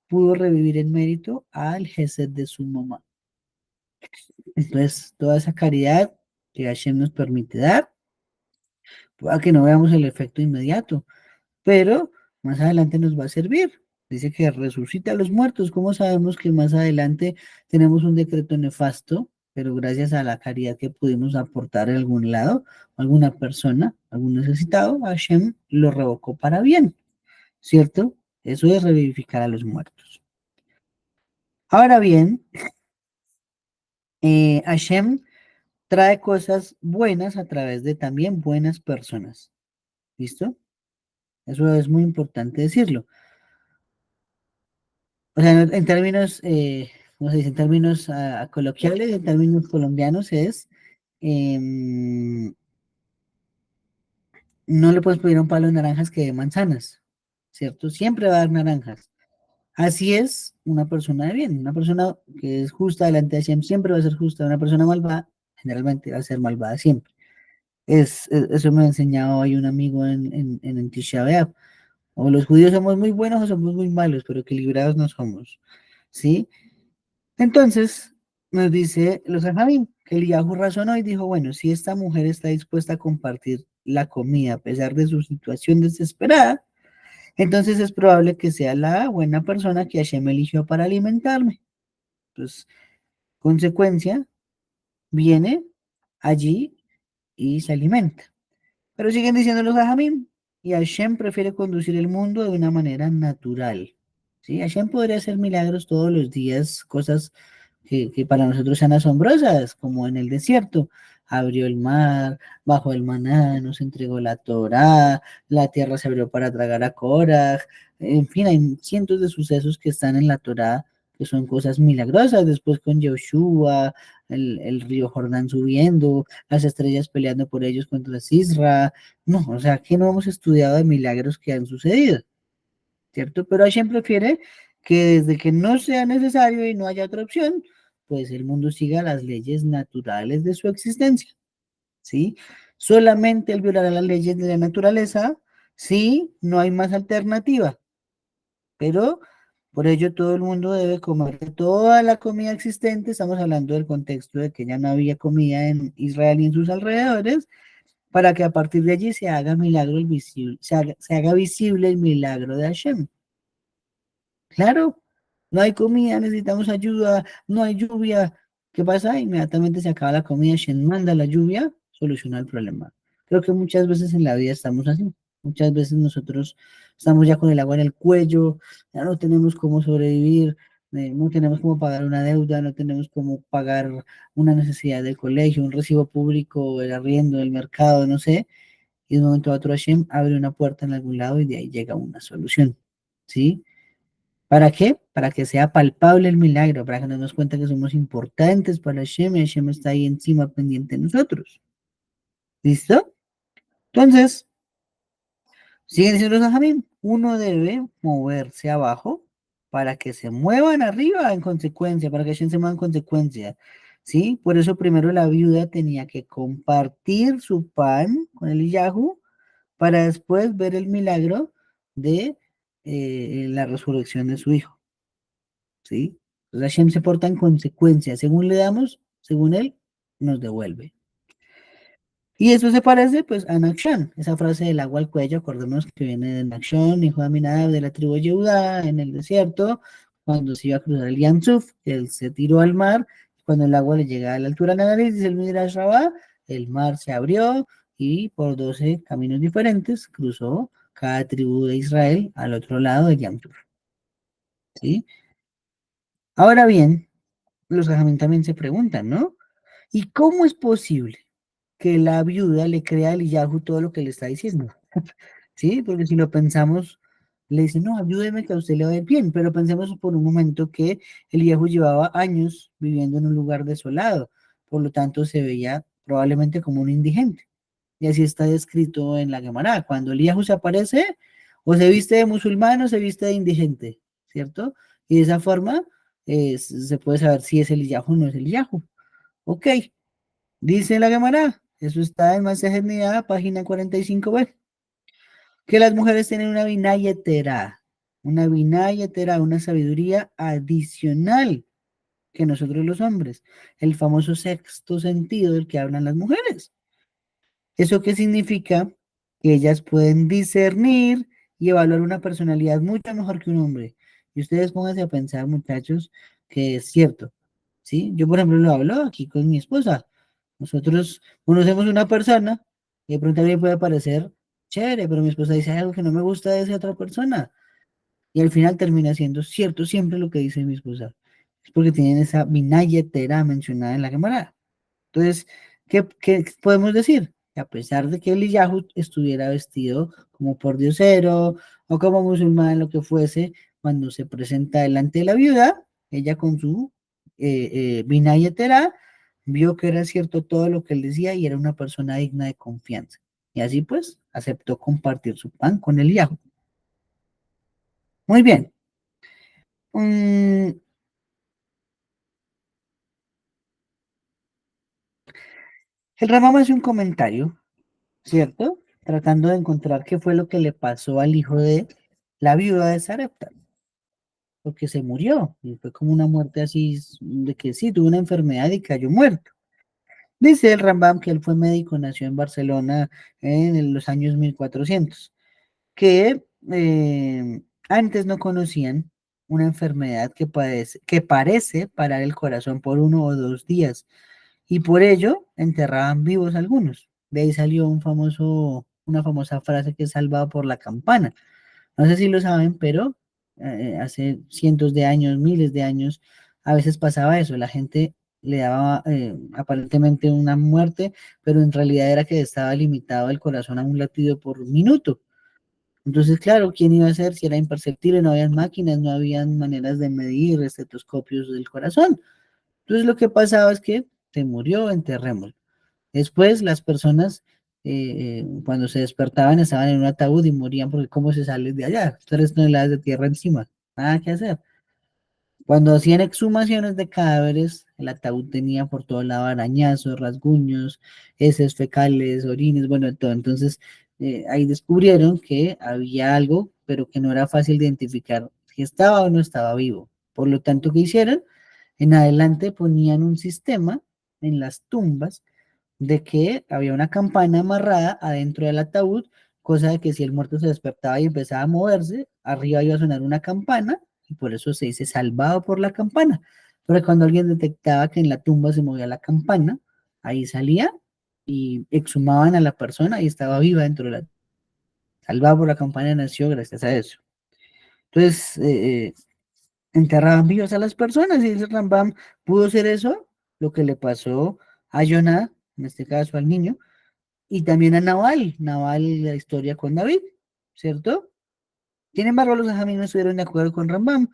Speaker 1: pudo revivir en mérito al Gesed de su mamá. Entonces, toda esa caridad que Hashem nos permite dar, pueda que no veamos el efecto inmediato, pero más adelante nos va a servir. Dice que resucita a los muertos. ¿Cómo sabemos que más adelante tenemos un decreto nefasto, pero gracias a la caridad que pudimos aportar en algún lado, alguna persona, algún necesitado, Hashem lo revocó para bien, ¿cierto? Eso es revivificar a los muertos. Ahora bien, Hashem trae cosas buenas a través de también buenas personas. ¿Listo? Eso es muy importante decirlo. O sea, en términos, ¿cómo se dice? En términos coloquiales, en términos colombianos es, em, no le puedes pedir a un palo de naranjas que dé manzanas, ¿cierto? Siempre va a dar naranjas. Así es una persona de bien, una persona que es justa delante de Hashem siempre va a ser justa, una persona malvada generalmente va a ser malvada siempre. Eso me ha enseñado hoy un amigo en Tisha B'Av. O los judíos somos muy buenos o somos muy malos, pero equilibrados no somos, ¿sí? Entonces, nos dice los Ajamim, que Eliyahu razonó y dijo, bueno, si esta mujer está dispuesta a compartir la comida a pesar de su situación desesperada, entonces es probable que sea la buena persona que Hashem eligió para alimentarme. Pues, consecuencia, viene allí y se alimenta. Pero siguen diciendo los Ajamim, y Hashem prefiere conducir el mundo de una manera natural. ¿Sí? Hashem podría hacer milagros todos los días, cosas que para nosotros sean asombrosas, como en el desierto. Abrió el mar, bajó el maná, nos entregó la Torá, la tierra se abrió para tragar a Korah. En fin, hay cientos de sucesos que están en la Torá que son cosas milagrosas. Después con Yoshua, el río Jordán subiendo, las estrellas peleando por ellos contra Sisra. No, o sea, que no hemos estudiado de milagros que han sucedido, ¿cierto? Pero Hashem prefiere que desde que no sea necesario y no haya otra opción, pues el mundo siga las leyes naturales de su existencia, ¿sí? Solamente él violará las leyes de la naturaleza si no hay más alternativa, pero por ello todo el mundo debe comer toda la comida existente. Estamos hablando del contexto de que ya no había comida en Israel y en sus alrededores, para que a partir de allí se haga milagro el visible, se haga visible el milagro de Hashem. Claro, no hay comida, necesitamos ayuda, no hay lluvia. ¿Qué pasa? Inmediatamente se acaba la comida, Shen manda la lluvia, soluciona el problema. Creo que muchas veces en la vida estamos así. Muchas veces nosotros estamos ya con el agua en el cuello, ya no tenemos cómo sobrevivir, no tenemos cómo pagar una deuda, no tenemos cómo pagar una necesidad del colegio, un recibo público, el arriendo, el mercado, no sé. Y de un momento a otro Hashem abre una puerta en algún lado y de ahí llega una solución. ¿Sí? ¿Para qué? Para que sea palpable el milagro, para que nos demos cuenta que somos importantes para Hashem y Hashem está ahí encima pendiente de nosotros. ¿Listo? Entonces, siguen diciendo los Ajamim, uno debe moverse abajo para que se muevan arriba en consecuencia, para que Hashem se mueva en consecuencia. ¿Sí? Por eso primero la viuda tenía que compartir su pan con el Yahoo para después ver el milagro de la resurrección de su hijo. ¿Sí? Entonces Hashem se porta en consecuencia. Según le damos, según él, nos devuelve. Y eso se parece, pues, a Nakshan, esa frase del agua al cuello, acordemos que viene de Nakshan, hijo de Aminadab, de la tribu de Yehudá, en el desierto, cuando se iba a cruzar el Yam Suf, él se tiró al mar, cuando el agua le llega a la altura de la nariz, dice el Midrash Rabbah, el mar se abrió y por 12 caminos diferentes cruzó cada tribu de Israel al otro lado del Yam Suf. ¿Sí? Ahora bien, los jajamín también se preguntan, ¿no? ¿Y cómo es posible que la viuda le crea a Eliyahu todo lo que le está diciendo? Sí, porque si lo pensamos, le dice, no, ayúdeme que a usted le va a ir bien, pero pensemos por un momento que Eliyahu llevaba años viviendo en un lugar desolado, por lo tanto se veía probablemente como un indigente. Y así está descrito en la Gemara. Cuando Eliyahu se aparece, o se viste de musulmán o se viste de indigente, ¿cierto? Y de esa forma se puede saber si es Eliyahu o no es Eliyahu. Ok, dice la Gemara, eso está en Masejet Nidá, página 45b, que las mujeres tienen una vinayetera, una sabiduría adicional que nosotros los hombres, el famoso sexto sentido del que hablan las mujeres. ¿Eso qué significa? Que ellas pueden discernir y evaluar una personalidad mucho mejor que un hombre. Y ustedes pónganse a pensar, muchachos, que es cierto, ¿sí? Yo, por ejemplo, lo hablo aquí con mi esposa. Nosotros conocemos una persona y de pronto a mí me puede parecer chévere, pero mi esposa dice "Hay algo que no me gusta de esa otra persona". Y al final termina siendo cierto siempre lo que dice mi esposa. Es porque tienen esa vinayetera mencionada en la cámara. Entonces, ¿qué podemos decir? Que a pesar de que Eliyahu estuviera vestido como por diosero o como musulmán, lo que fuese, cuando se presenta delante de la viuda, ella con su Binayetera vio que era cierto todo lo que él decía y era una persona digna de confianza. Y así pues aceptó compartir su pan con Eliyahu. Muy bien. Mm, el Ramam hace un comentario, ¿cierto? Tratando de encontrar qué fue lo que le pasó al hijo de la viuda de Sarepta, porque se murió y fue como una muerte así, de que sí, tuvo una enfermedad y cayó muerto. Dice el Rambam que él fue médico, nació en Barcelona en los años 1400, que antes no conocían una enfermedad que parece parar el corazón por 1 o 2 días y por ello enterraban vivos algunos. De ahí salió una famosa frase que es salvado por la campana. No sé si lo saben, pero hace cientos de años, miles de años, a veces pasaba eso, la gente le daba aparentemente una muerte, pero en realidad era que estaba limitado el corazón a un latido por minuto. Entonces, claro, ¿quién iba a hacer si era imperceptible? No había máquinas, no había maneras de medir estetoscopios del corazón. Entonces, lo que pasaba es que se murió, enterrémoslo. Después, las personas, cuando se despertaban, estaban en un ataúd y morían porque ¿cómo se sale de allá? 3 toneladas de tierra encima, nada que hacer. Cuando hacían exhumaciones de cadáveres, el ataúd tenía por todo lado arañazos, rasguños, heces fecales, orines, bueno, de todo. Entonces, ahí descubrieron que había algo, pero que no era fácil de identificar si estaba o no estaba vivo. Por lo tanto, ¿qué hicieron? En adelante ponían un sistema en las tumbas de que había una campana amarrada adentro del ataúd, cosa de que si el muerto se despertaba y empezaba a moverse, arriba iba a sonar una campana y por eso se dice salvado por la campana. Pero cuando alguien detectaba que en la tumba se movía la campana, ahí salía y exhumaban a la persona y estaba viva dentro de la salvado por la campana nació gracias a eso. Entonces, enterraban vivos a las personas y dice Rambam, pudo ser eso lo que le pasó a Jonah, en este caso al niño, y también a Naval la historia con David, ¿cierto? Sin embargo, los ajamí no estuvieron de acuerdo con Rambam,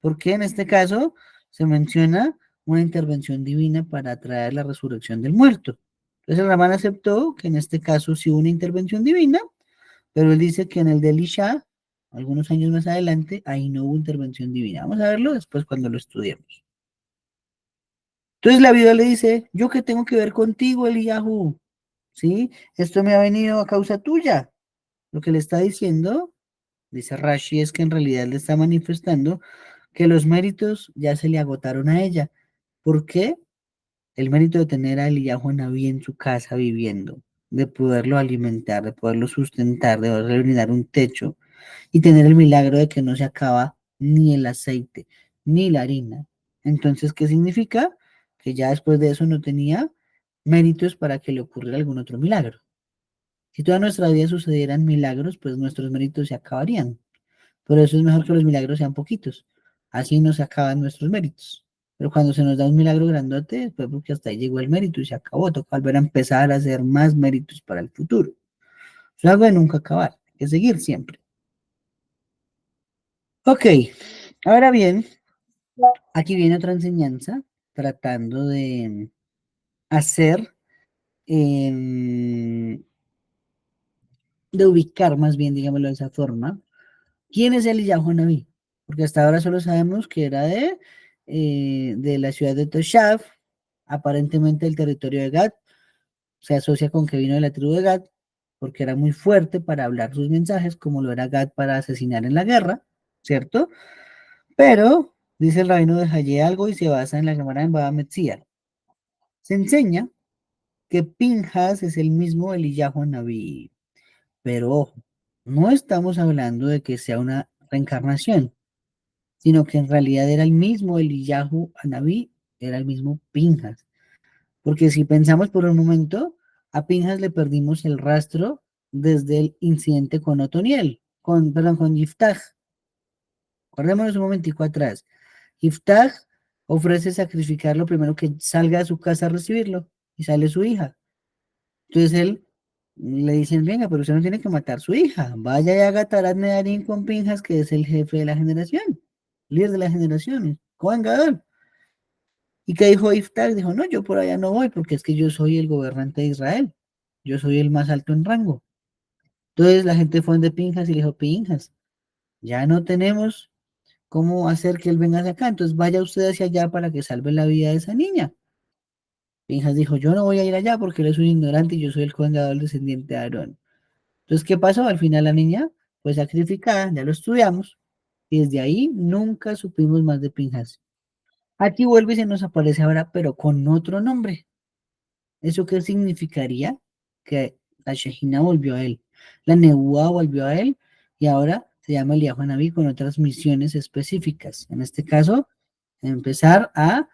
Speaker 1: porque en este caso se menciona una intervención divina para traer la resurrección del muerto. Entonces el Rambam aceptó que en este caso sí hubo una intervención divina, pero él dice que en el de Elisha, algunos años más adelante, ahí no hubo intervención divina. Vamos a verlo después cuando lo estudiemos. Entonces la Biblia le dice, ¿yo qué tengo que ver contigo, Eliyahu? ¿Sí? Esto me ha venido a causa tuya. Lo que le está diciendo, dice Rashi, es que en realidad le está manifestando que los méritos ya se le agotaron a ella. ¿Por qué? El mérito de tener a Eliyahu Naví en su casa viviendo, de poderlo alimentar, de poderlo sustentar, de poderle brindar un techo y tener el milagro de que no se acaba ni el aceite, ni la harina. Entonces, ¿qué significa? Que ya después de eso no tenía méritos para que le ocurriera algún otro milagro. Si toda nuestra vida sucedieran milagros, pues nuestros méritos se acabarían. Por eso es mejor que los milagros sean poquitos. Así no se acaban nuestros méritos. Pero cuando se nos da un milagro grandote, pues porque hasta ahí llegó el mérito y se acabó. Toca volver a empezar a hacer más méritos para el futuro. Es algo de nunca acabar. Hay que seguir siempre. Ok, ahora bien, aquí viene otra enseñanza tratando de hacer, em, de ubicar más bien, digámoslo de esa forma, quién es Eliyahu Naví, porque hasta ahora solo sabemos que era de la ciudad de Toshav, aparentemente el territorio de Gad, se asocia con que vino de la tribu de Gad, porque era muy fuerte para hablar sus mensajes, como lo era Gad para asesinar en la guerra, ¿cierto? Pero, dice el rabino de Haye algo y se basa en la Gemara en Baba Metzia. Se enseña que Pinjas es el mismo Eliyahu Naví, pero ojo, no estamos hablando de que sea una reencarnación, sino que en realidad era el mismo Eliyahu Anabí, era el mismo Pinjas. Porque si pensamos por un momento, a Pinjas le perdimos el rastro desde el incidente con Otoniel, perdón, con Yiftach. Acordémonos un momentico atrás. Yiftach ofrece sacrificar lo primero que salga de su casa a recibirlo y sale su hija. Entonces él le dicen, venga, pero usted no tiene que matar a su hija. Vaya y haga Tarat Nedarim con Pinjas, que es el jefe de la generación, líder de la generación, Cohen Gadol. ¿Y qué dijo Iftag? Dijo, no, yo por allá no voy porque es que yo soy el gobernante de Israel. Yo soy el más alto en rango. Entonces la gente fue de Pinjas y le dijo, Pinjas, ya no tenemos cómo hacer que él venga hacia acá. Entonces vaya usted hacia allá para que salve la vida de esa niña. Pinjas dijo, yo no voy a ir allá porque él es un ignorante y yo soy el condenado descendiente de Aarón. Entonces, ¿qué pasó? Al final la niña fue sacrificada, ya lo estudiamos, y desde ahí nunca supimos más de Pinjas. Aquí vuelve y se nos aparece ahora, pero con otro nombre. ¿Eso qué significaría? Que la Shejina volvió a él, la Nebuá volvió a él, y ahora se llama Eliyahu Naví con otras misiones específicas. En este caso, empezar a,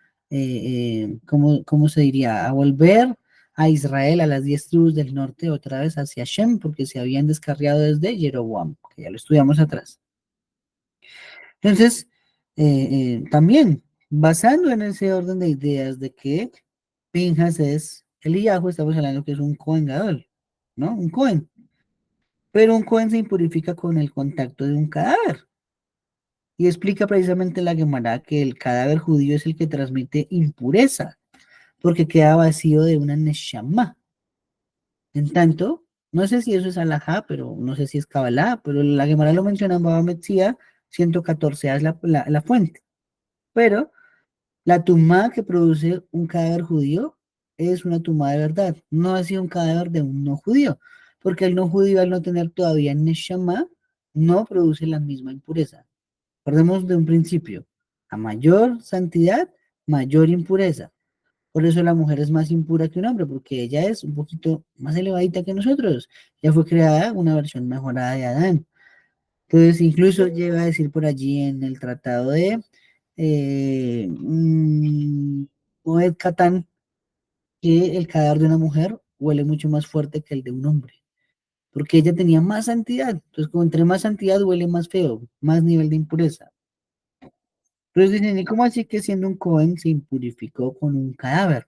Speaker 1: ¿cómo se diría? A volver a Israel, a las 10 tribus del norte, otra vez hacia Shem, porque se habían descarriado desde Jeroboam, que ya lo estudiamos atrás. Entonces, también, basando en ese orden de ideas de que Pinjas es Eliyahu, estamos hablando que es un Cohen Gadol, ¿no? Un Cohen. Pero un Cohen se impurifica con el contacto de un cadáver. Y explica precisamente la Gemara que el cadáver judío es el que transmite impureza, porque queda vacío de una neshama. En tanto, no sé si eso es alajá, pero no sé si es cabalá, pero la Gemara lo menciona en Baba Metzia 114 es la fuente. Pero la tumá que produce un cadáver judío es una tumá de verdad, no ha sido un cadáver de un no judío, porque el no judío al no tener todavía neshama no produce la misma impureza. Recordemos de un principio, a mayor santidad, mayor impureza. Por eso la mujer es más impura que un hombre, porque ella es un poquito más elevadita que nosotros. Ya fue creada una versión mejorada de Adán. Entonces, incluso llega a decir por allí en el tratado de Moed Katan que el cadáver de una mujer huele mucho más fuerte que el de un hombre, porque ella tenía más santidad. Entonces, como entre más santidad huele más feo, más nivel de impureza. Entonces dicen, ¿y cómo así que siendo un Cohen se impurificó con un cadáver?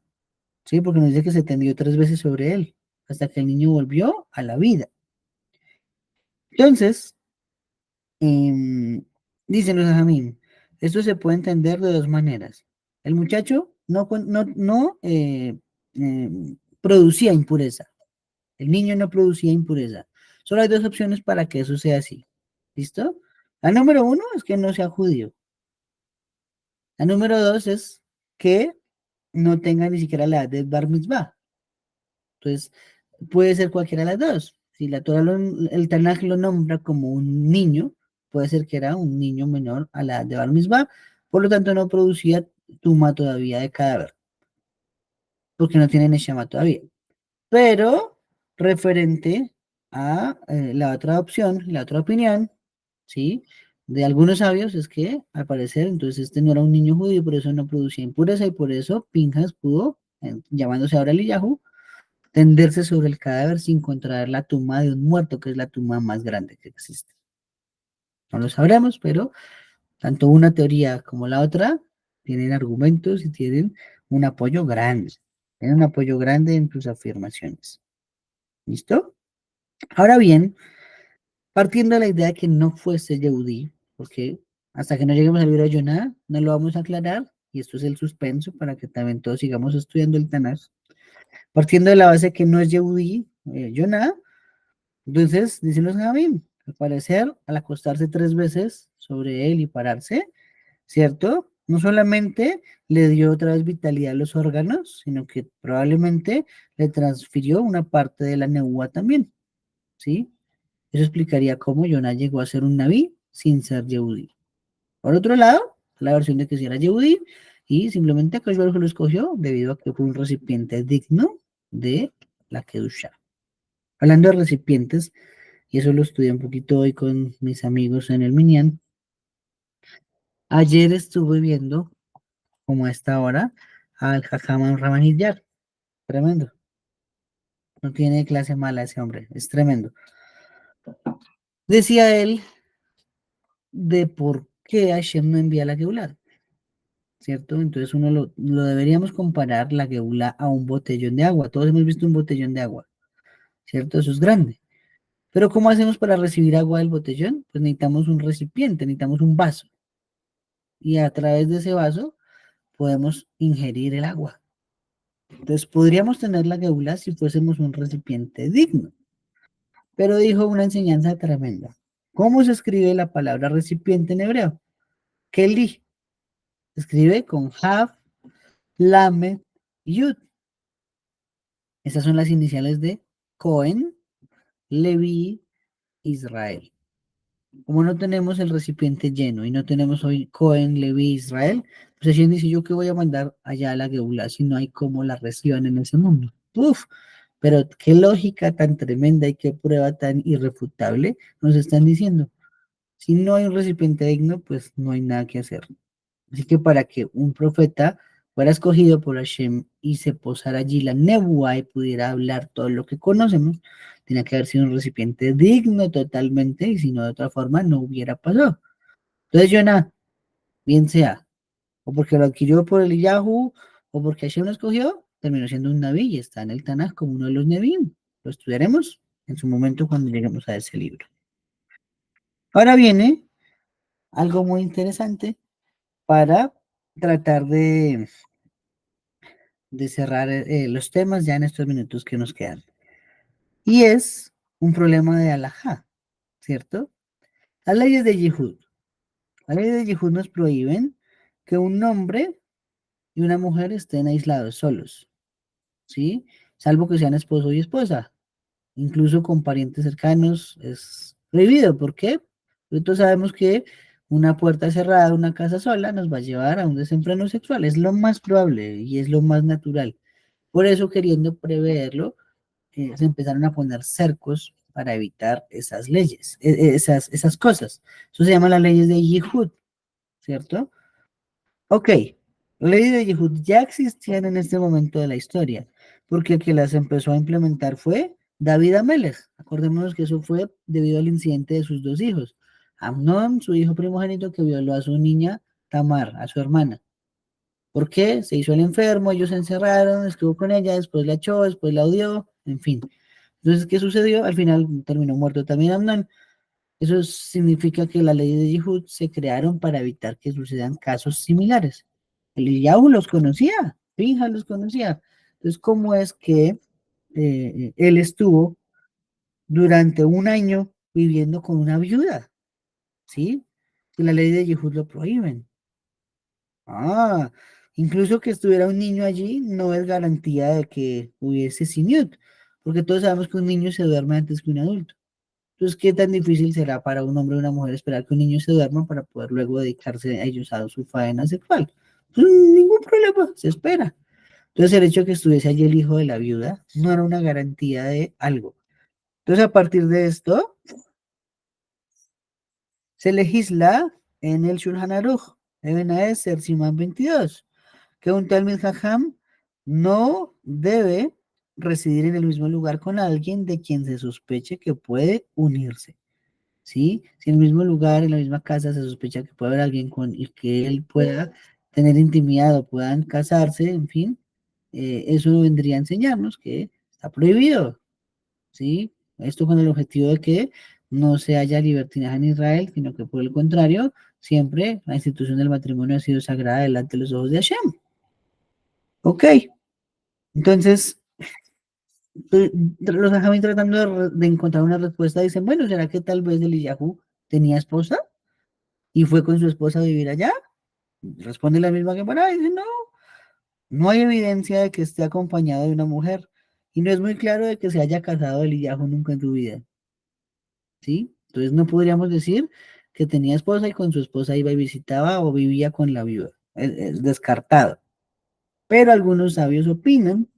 Speaker 1: Sí, porque nos dice que se tendió 3 veces sobre él, hasta que el niño volvió a la vida. Entonces, dicen los Ajamín, esto se puede entender de dos maneras. El muchacho no producía impureza. El niño no producía impureza. Solo hay dos opciones para que eso sea así. ¿Listo? La número uno es que no sea judío. La número dos es que no tenga ni siquiera la edad de Bar Mitzvah. Entonces, puede ser cualquiera de las dos. Si la Torah el Tanaj lo nombra como un niño, puede ser que era un niño menor a la edad de Bar Mitzvah, por lo tanto no producía tuma todavía de cadáver, porque no tiene Neshama todavía. Pero, referente a la otra opción, la otra opinión, ¿sí? De algunos sabios es que, al parecer, entonces este no era un niño judío, por eso no producía impureza y por eso Pinjas pudo, llamándose ahora Eliyahu, tenderse sobre el cadáver sin contraer la tumba de un muerto, que es la tumba más grande que existe. No lo sabremos, pero tanto una teoría como la otra tienen argumentos y tienen un apoyo grande. Tienen un apoyo grande en sus afirmaciones. ¿Listo? Ahora bien, partiendo de la idea de que no fuese Yehudí, porque hasta que no lleguemos al libro de Jonah, no lo vamos a aclarar, y esto es el suspenso para que también todos sigamos estudiando el Tanaj. Partiendo de la base que no es Yehudí, Jonah, entonces, dicen los Javim, al parecer, al acostarse 3 veces sobre él y pararse, ¿cierto? No solamente le dio otra vez vitalidad a los órganos, sino que probablemente le transfirió una parte de la nebuá también, ¿sí? Eso explicaría cómo Jonah llegó a ser un naví sin ser Yehudí. Por otro lado, la versión de que si era Yehudí y simplemente Akash Baruj lo escogió debido a que fue un recipiente digno de la Kedusha. Hablando de recipientes, y eso lo estudié un poquito hoy con mis amigos en el Minyan. Ayer estuve viendo, como a esta hora, al Jajama Ramanillar. Tremendo. No tiene clase mala ese hombre, es tremendo. Decía él de por qué Hashem no envía la Geulah, ¿cierto? Entonces uno lo deberíamos comparar la Geulah a un botellón de agua. Todos hemos visto un botellón de agua, ¿cierto? Eso es grande. Pero ¿cómo hacemos para recibir agua del botellón? Pues necesitamos un recipiente, necesitamos un vaso. Y a través de ese vaso podemos ingerir el agua. Entonces podríamos tener la geula si fuésemos un recipiente digno. Pero dijo una enseñanza tremenda. ¿Cómo se escribe la palabra recipiente en hebreo? Keli. Se escribe con Hav, Lamed, Yud. Esas son las iniciales de Cohen, Levi, Israel. Como no tenemos el recipiente lleno y no tenemos hoy Cohen, Levi, Israel, pues Hashem dice yo que voy a mandar allá a la Geula si no hay cómo la reciban en ese mundo. Uf, pero qué lógica tan tremenda y qué prueba tan irrefutable nos están diciendo. Si no hay un recipiente digno, pues no hay nada que hacer. Así que para que un profeta fuera escogido por Hashem y se posara allí la Nebuá y pudiera hablar todo lo que conocemos, tenía que haber sido un recipiente digno totalmente, y si no de otra forma no hubiera pasado. Entonces, Jonah, bien sea, o porque lo adquirió por el Yahoo, o porque Hashem lo escogió, terminó siendo un Naví y está en el Tanaj como uno de los Nevi'im. Lo estudiaremos en su momento cuando lleguemos a ese libro. Ahora viene algo muy interesante para tratar de cerrar los temas ya en estos minutos que nos quedan. Y es un problema de alajá, ¿cierto? Las leyes de Yehud. Las leyes de Yehud nos prohíben que un hombre y una mujer estén aislados, solos, ¿sí? Salvo que sean esposo y esposa. Incluso con parientes cercanos es prohibido. ¿Por qué? Porque todos sabemos que una puerta cerrada, una casa sola, nos va a llevar a un desenfreno sexual. Es lo más probable y es lo más natural. Por eso, queriendo preverlo, se empezaron a poner cercos para evitar esas leyes, esas cosas. Eso se llama las leyes de Yehud, ¿cierto? Ok, las leyes de Yehud ya existían en este momento de la historia, porque el que las empezó a implementar fue David Amelech. Acordémonos que eso fue debido al incidente de sus dos hijos. Amnón, su hijo primogénito, que violó a su niña Tamar, a su hermana. ¿Por qué? Se hizo el enfermo, ellos se encerraron, estuvo con ella, después la echó, después la odió, en fin. Entonces, ¿qué sucedió? Al final terminó muerto también Amnón. Eso significa que las leyes de Yehud se crearon para evitar que sucedan casos similares. Eliyahu los conocía, Pinja los conocía. Entonces, ¿cómo es que él estuvo durante un año viviendo con una viuda? ¿Sí? Si la ley de Yehud lo prohíben. Ah, incluso que estuviera un niño allí no es garantía de que hubiese simiut, porque todos sabemos que un niño se duerme antes que un adulto. Entonces, ¿qué tan difícil será para un hombre o una mujer esperar que un niño se duerma para poder luego dedicarse a ellos a su faena sexual? Pues, ningún problema, se espera. Entonces, el hecho de que estuviese allí el hijo de la viuda no era una garantía de algo. Entonces, a partir de esto, se legisla en el Shulchan Aruch, Eben Haezer, Simán 22, que un Talmid Jajam no debe residir en el mismo lugar con alguien de quien se sospeche que puede unirse. ¿Sí? Si en el mismo lugar, en la misma casa, se sospecha que puede haber alguien con el que él pueda tener intimidad o puedan casarse, en fin, eso vendría a enseñarnos que está prohibido, ¿sí? Esto con el objetivo de que no se haya libertinaje en Israel, sino que por el contrario, siempre la institución del matrimonio ha sido sagrada delante de los ojos de Hashem. Ok, entonces, los Ajamín tratando de encontrar una respuesta dicen, bueno, ¿será que tal vez Eliyahu tenía esposa y fue con su esposa a vivir allá? Responde la misma que para, dice, no, no hay evidencia de que esté acompañado de una mujer y no es muy claro de que se haya casado Eliyahu nunca en su vida, ¿sí? Entonces no podríamos decir que tenía esposa y con su esposa iba y visitaba o vivía con la viuda, es descartado. Pero algunos sabios opinan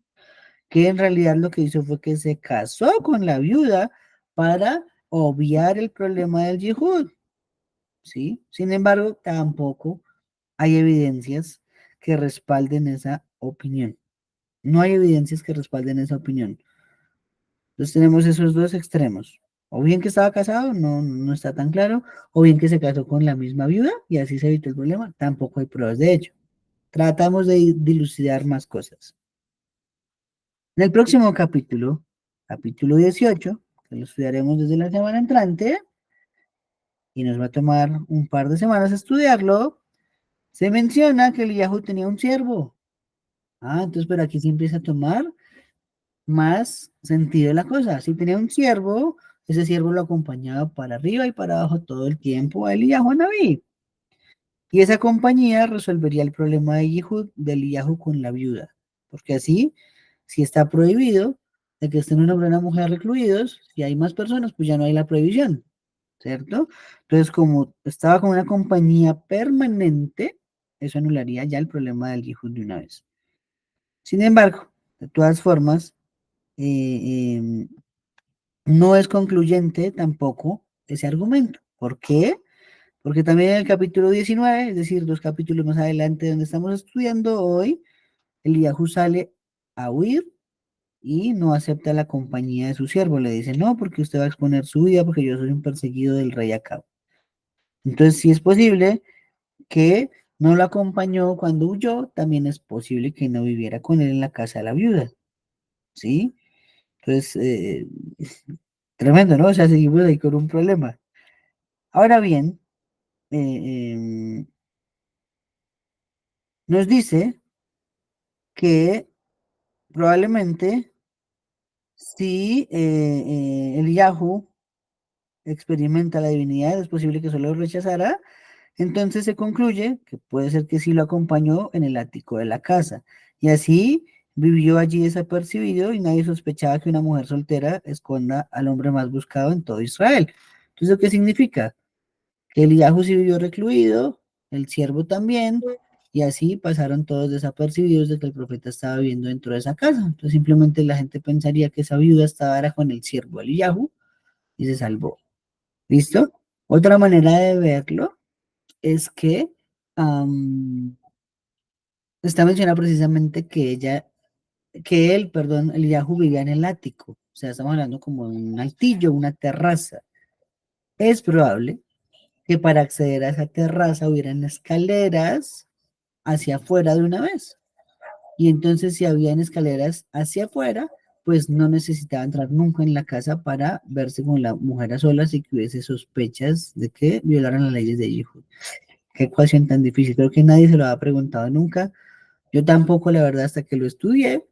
Speaker 1: que en realidad lo que hizo fue que se casó con la viuda para obviar el problema del yihud, ¿sí? Sin embargo, tampoco hay evidencias que respalden esa opinión. No hay evidencias que respalden esa opinión. Entonces tenemos esos dos extremos. O bien que estaba casado, no está tan claro, o bien que se casó con la misma viuda y así se evitó el problema, tampoco hay pruebas de ello. Tratamos de dilucidar más cosas. En el próximo capítulo, capítulo 18, que lo estudiaremos desde la semana entrante, y nos va a tomar un par de semanas estudiarlo, se menciona que Eliyahu tenía un siervo. Ah, entonces, pero aquí sí empieza a tomar más sentido la cosa. Si tenía un siervo, ese siervo lo acompañaba para arriba y para abajo todo el tiempo a él y a Juan David. Y esa compañía resolvería el problema de Eliyahu con la viuda. Porque así, si está prohibido de que estén un hombre y una mujer recluidos, si hay más personas, pues ya no hay la prohibición, ¿cierto? Entonces, como estaba con una compañía permanente, eso anularía ya el problema del Yehud de una vez. Sin embargo, de todas formas, eh, eh, no es concluyente tampoco ese argumento. ¿Por qué? Porque también en el capítulo 19, es decir, dos capítulos más adelante donde estamos estudiando hoy, Eliyahu sale a huir y no acepta la compañía de su siervo. Le dice, no, porque usted va a exponer su vida porque yo soy un perseguido del rey Acab. Entonces, si es posible que no lo acompañó cuando huyó, también es posible que no viviera con él en la casa de la viuda, ¿sí? Entonces, tremendo, ¿no? O sea, seguimos ahí con un problema. Ahora bien, eh, nos dice que probablemente si el Yahoo experimenta la divinidad, es posible que solo lo rechazara. Entonces se concluye que puede ser que sí lo acompañó en el ático de la casa. Y así vivió allí desapercibido y nadie sospechaba que una mujer soltera esconda al hombre más buscado en todo Israel. Entonces, ¿qué significa? Que Eliyahu sí vivió recluido, el siervo también, y así pasaron todos desapercibidos de que el profeta estaba viviendo dentro de esa casa. Entonces simplemente la gente pensaría que esa viuda estaba era con el siervo Eliyahu y se salvó. ¿Listo? Otra manera de verlo es que está mencionado precisamente que perdón, Eliyahu vivía en el ático. O sea, estamos hablando como de un altillo, una terraza. Es probable que para acceder a esa terraza hubieran escaleras hacia afuera de una vez. Y entonces si habían escaleras hacia afuera, pues no necesitaba entrar nunca en la casa para verse con la mujer a solas y que hubiese sospechas de que violaran las leyes de Yehud. Qué ecuación tan difícil. Creo que nadie se lo ha preguntado nunca. Yo tampoco, la verdad, hasta que lo estudié,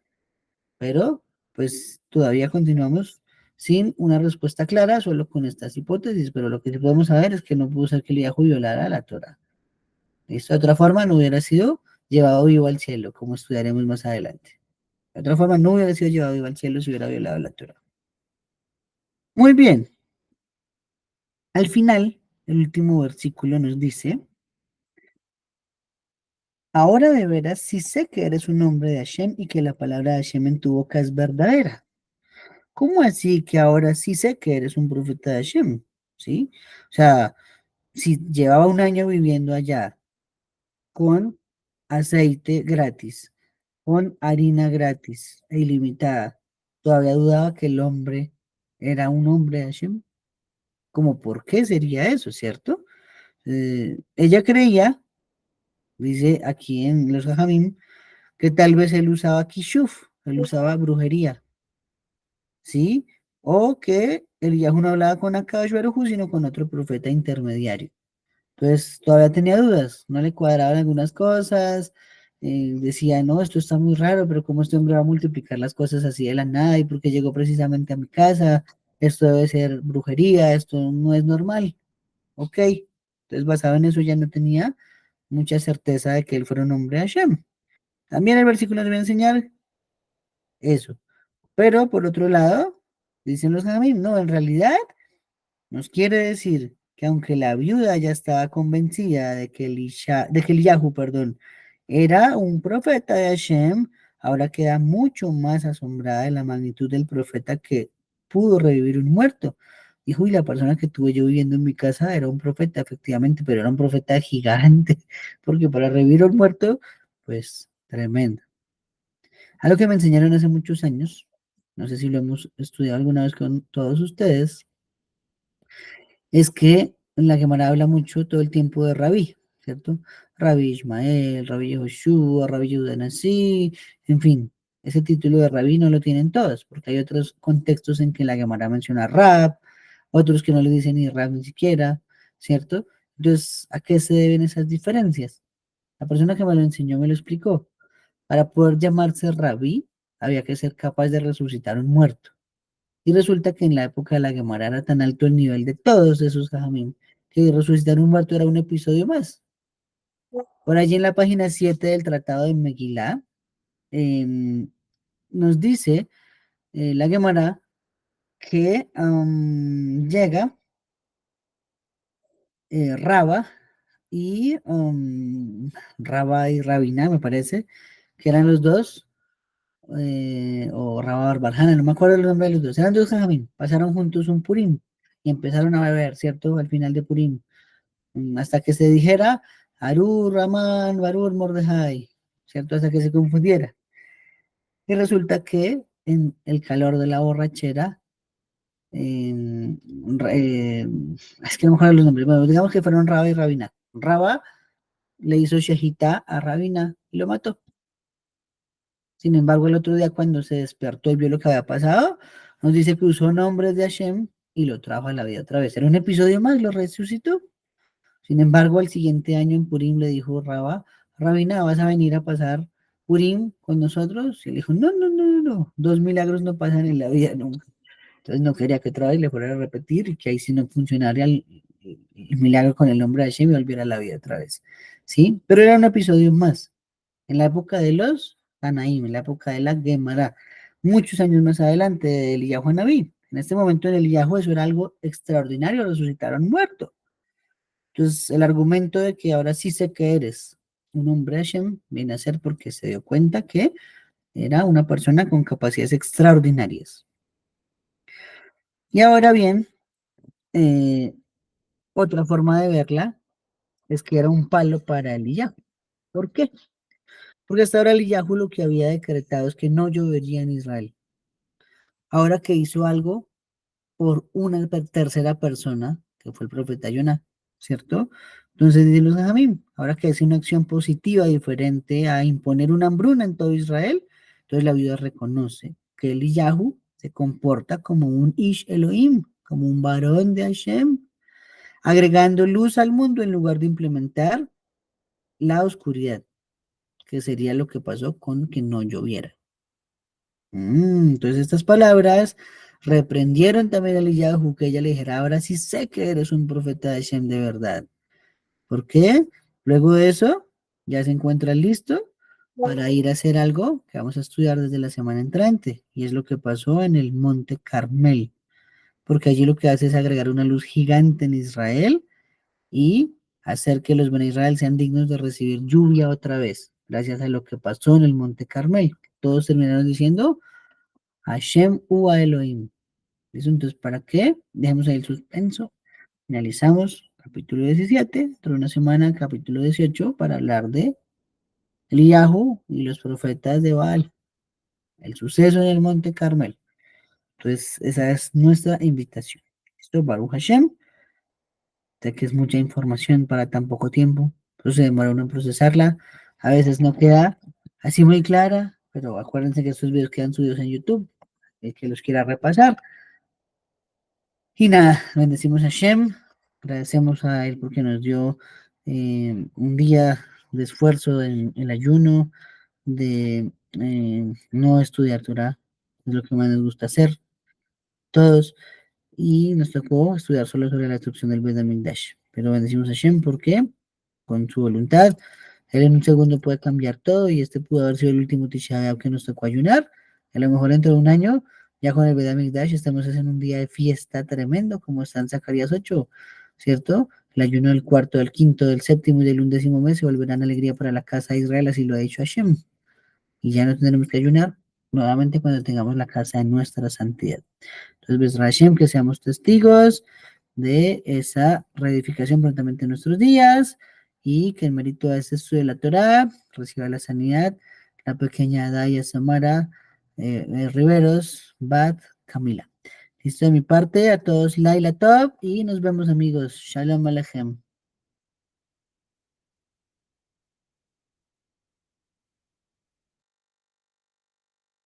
Speaker 1: pero pues todavía continuamos sin una respuesta clara, solo con estas hipótesis, pero lo que sí podemos saber es que no pudo ser que Eliyahu violara la Torah. De esta otra forma no hubiera sido llevado vivo al cielo, como estudiaremos más adelante. De otra forma no hubiera sido llevado vivo al cielo si hubiera violado la Torah. Muy bien, al final, el último versículo nos dice, ahora de veras sí sé que eres un hombre de Hashem y que la palabra de Hashem en tu boca es verdadera. ¿Cómo así que ahora sí sé que eres un profeta de Hashem? ¿Sí? O sea, si llevaba un año viviendo allá con aceite gratis, con harina gratis e ilimitada, todavía dudaba que el hombre era un hombre de Hashem. ¿Cómo por qué sería eso, cierto? Ella creía, dice aquí en los Jajamim, que tal vez él usaba kishuf, él usaba brujería, ¿sí? O que Eliyahu no hablaba con Akadosh Baruj Hu, sino con otro profeta intermediario. Entonces todavía tenía dudas, no le cuadraban algunas cosas, decía, no, esto está muy raro, pero ¿cómo este hombre va a multiplicar las cosas así de la nada y por qué llegó precisamente a mi casa? Esto debe ser brujería, esto no es normal, ok. Entonces basado en eso ya no tenía mucha certeza de que él fuera un hombre de Hashem. También el versículo nos va a enseñar eso. Pero por otro lado, dicen los Jamim, no, en realidad nos quiere decir que aunque la viuda ya estaba convencida de que Eliyahu, perdón, era un profeta de Hashem, ahora queda mucho más asombrada de la magnitud del profeta que pudo revivir un muerto. Dijo, y la persona que tuve yo viviendo en mi casa era un profeta, efectivamente, pero era un profeta gigante, porque para revivir un muerto, pues tremendo. Algo que me enseñaron hace muchos años, no sé si lo hemos estudiado alguna vez con todos ustedes, es que en la Gemara habla mucho todo el tiempo de Rabí, ¿cierto? Rabí Ismael, Rabí Yehoshua, Rabí Yehuda Nasi, en fin, ese título de Rabí no lo tienen todos, porque hay otros contextos en que la Gemara menciona Rab, otros que no le dicen ni Rab ni siquiera, ¿cierto? Entonces, ¿a qué se deben esas diferencias? La persona que me lo enseñó me lo explicó. Para poder llamarse Rabí, había que ser capaz de resucitar un muerto. Y resulta que en la época de la Gemara era tan alto el nivel de todos esos jajamim que resucitar un muerto era un episodio más. Por allí en la página 7 del Tratado de Megilá nos dice la Gemara que llega Raba y Raba y Rabina, me parece, que eran los dos, o Raba Barbarjana, no me acuerdo el nombre de los dos, eran dos jajamim, pasaron juntos un Purim y empezaron a beber, ¿cierto? Al final de Purim. Hasta que se dijera Arur, Ramán, Barur, Mordejai, ¿cierto? Hasta que se confundiera. Y resulta que en el calor de la borrachera, en- es que no me acuerdo los nombres, bueno, digamos que fueron Raba y Rabina. Raba le hizo shejitá a Rabina y lo mató. Sin embargo, el otro día cuando se despertó y vio lo que había pasado, nos dice que usó nombres de Hashem y lo trajo a la vida otra vez. Era un episodio más, lo resucitó. Sin embargo, al siguiente año en Purim le dijo Rabá, Rabina, ¿vas a venir a pasar Purim con nosotros? Y él dijo, no, no, no, no, no, dos milagros no pasan en la vida nunca. Entonces no quería que otra vez le fuera a repetir y que ahí sí no funcionaría el milagro con el nombre de Hashem y volviera a la vida otra vez. ¿Sí? Pero era un episodio más. En la época de los Tanaim, en la época de la Gemara, muchos años más adelante de Eliyahu Anabí. En este momento en Eliyahu eso era algo extraordinario, resucitaron muerto. Entonces, el argumento de que ahora sí sé que eres un hombre Hashem viene a ser porque se dio cuenta que era una persona con capacidades extraordinarias. Y ahora bien, eh, otra forma de verla es que era un palo para Eliyahu. ¿Por qué? Porque hasta ahora Eliyahu lo que había decretado es que no llovería en Israel. Ahora que hizo algo por una tercera persona, que fue el profeta Jonah, ¿cierto? Entonces dice los Jajamim, ahora que es una acción positiva diferente a imponer una hambruna en todo Israel, entonces la Biblia reconoce que Eliyahu se comporta como un Ish Elohim, como un varón de Hashem, agregando luz al mundo en lugar de implementar la oscuridad, que sería lo que pasó con que no lloviera. Entonces estas palabras reprendieron también a Eliyahu que ella le dijera, ahora sí sé que eres un profeta de Hashem de verdad. ¿Por qué? Luego de eso, ya se encuentra listo para ir a hacer algo que vamos a estudiar desde la semana entrante, y es lo que pasó en el Monte Carmel, porque allí lo que hace es agregar una luz gigante en Israel y hacer que los Bene Israel sean dignos de recibir lluvia otra vez, gracias a lo que pasó en el Monte Carmel. Todos terminaron diciendo, Hashem Ua Elohim. ¿Listo? Entonces, ¿para qué? Dejemos ahí el suspenso. Finalizamos capítulo 17, dentro de una semana, capítulo 18, para hablar de Eliyahu y los profetas de Baal, el suceso en el Monte Carmel. Entonces, esa es nuestra invitación. ¿Listo? Baruch Hashem. Sé que es mucha información para tan poco tiempo, entonces se demora uno en procesarla. A veces no queda así muy clara, pero acuérdense que estos videos quedan subidos en YouTube, el que los quiera repasar. Y nada, bendecimos a Shem, agradecemos a él porque nos dio un día de esfuerzo en el ayuno, de no estudiar Torah, es lo que más nos gusta hacer, todos, y nos tocó estudiar solo sobre la destrucción del Beit HaMikdash. Pero bendecimos a Shem porque con su voluntad, él en un segundo puede cambiar todo y este pudo haber sido el último Tisha B'Av que nos tocó ayunar. A lo mejor dentro de un año, ya con el Beit HaMikdash, estamos haciendo un día de fiesta tremendo, como está en Zacarías 8, ¿cierto? El ayuno del cuarto, del quinto, del séptimo y del undécimo mes se volverán alegría para la casa de Israel, así lo ha dicho Hashem. Y ya no tendremos que ayunar nuevamente cuando tengamos la casa de nuestra santidad. Entonces, Besra Hashem, que seamos testigos de esa reedificación prontamente en nuestros días y que el mérito de ese estudio de la Torah reciba la sanidad, la pequeña Daya Samara Riveros, Bat Camila. Listo de mi parte, a todos Laila Top y nos vemos amigos. Shalom Alechem.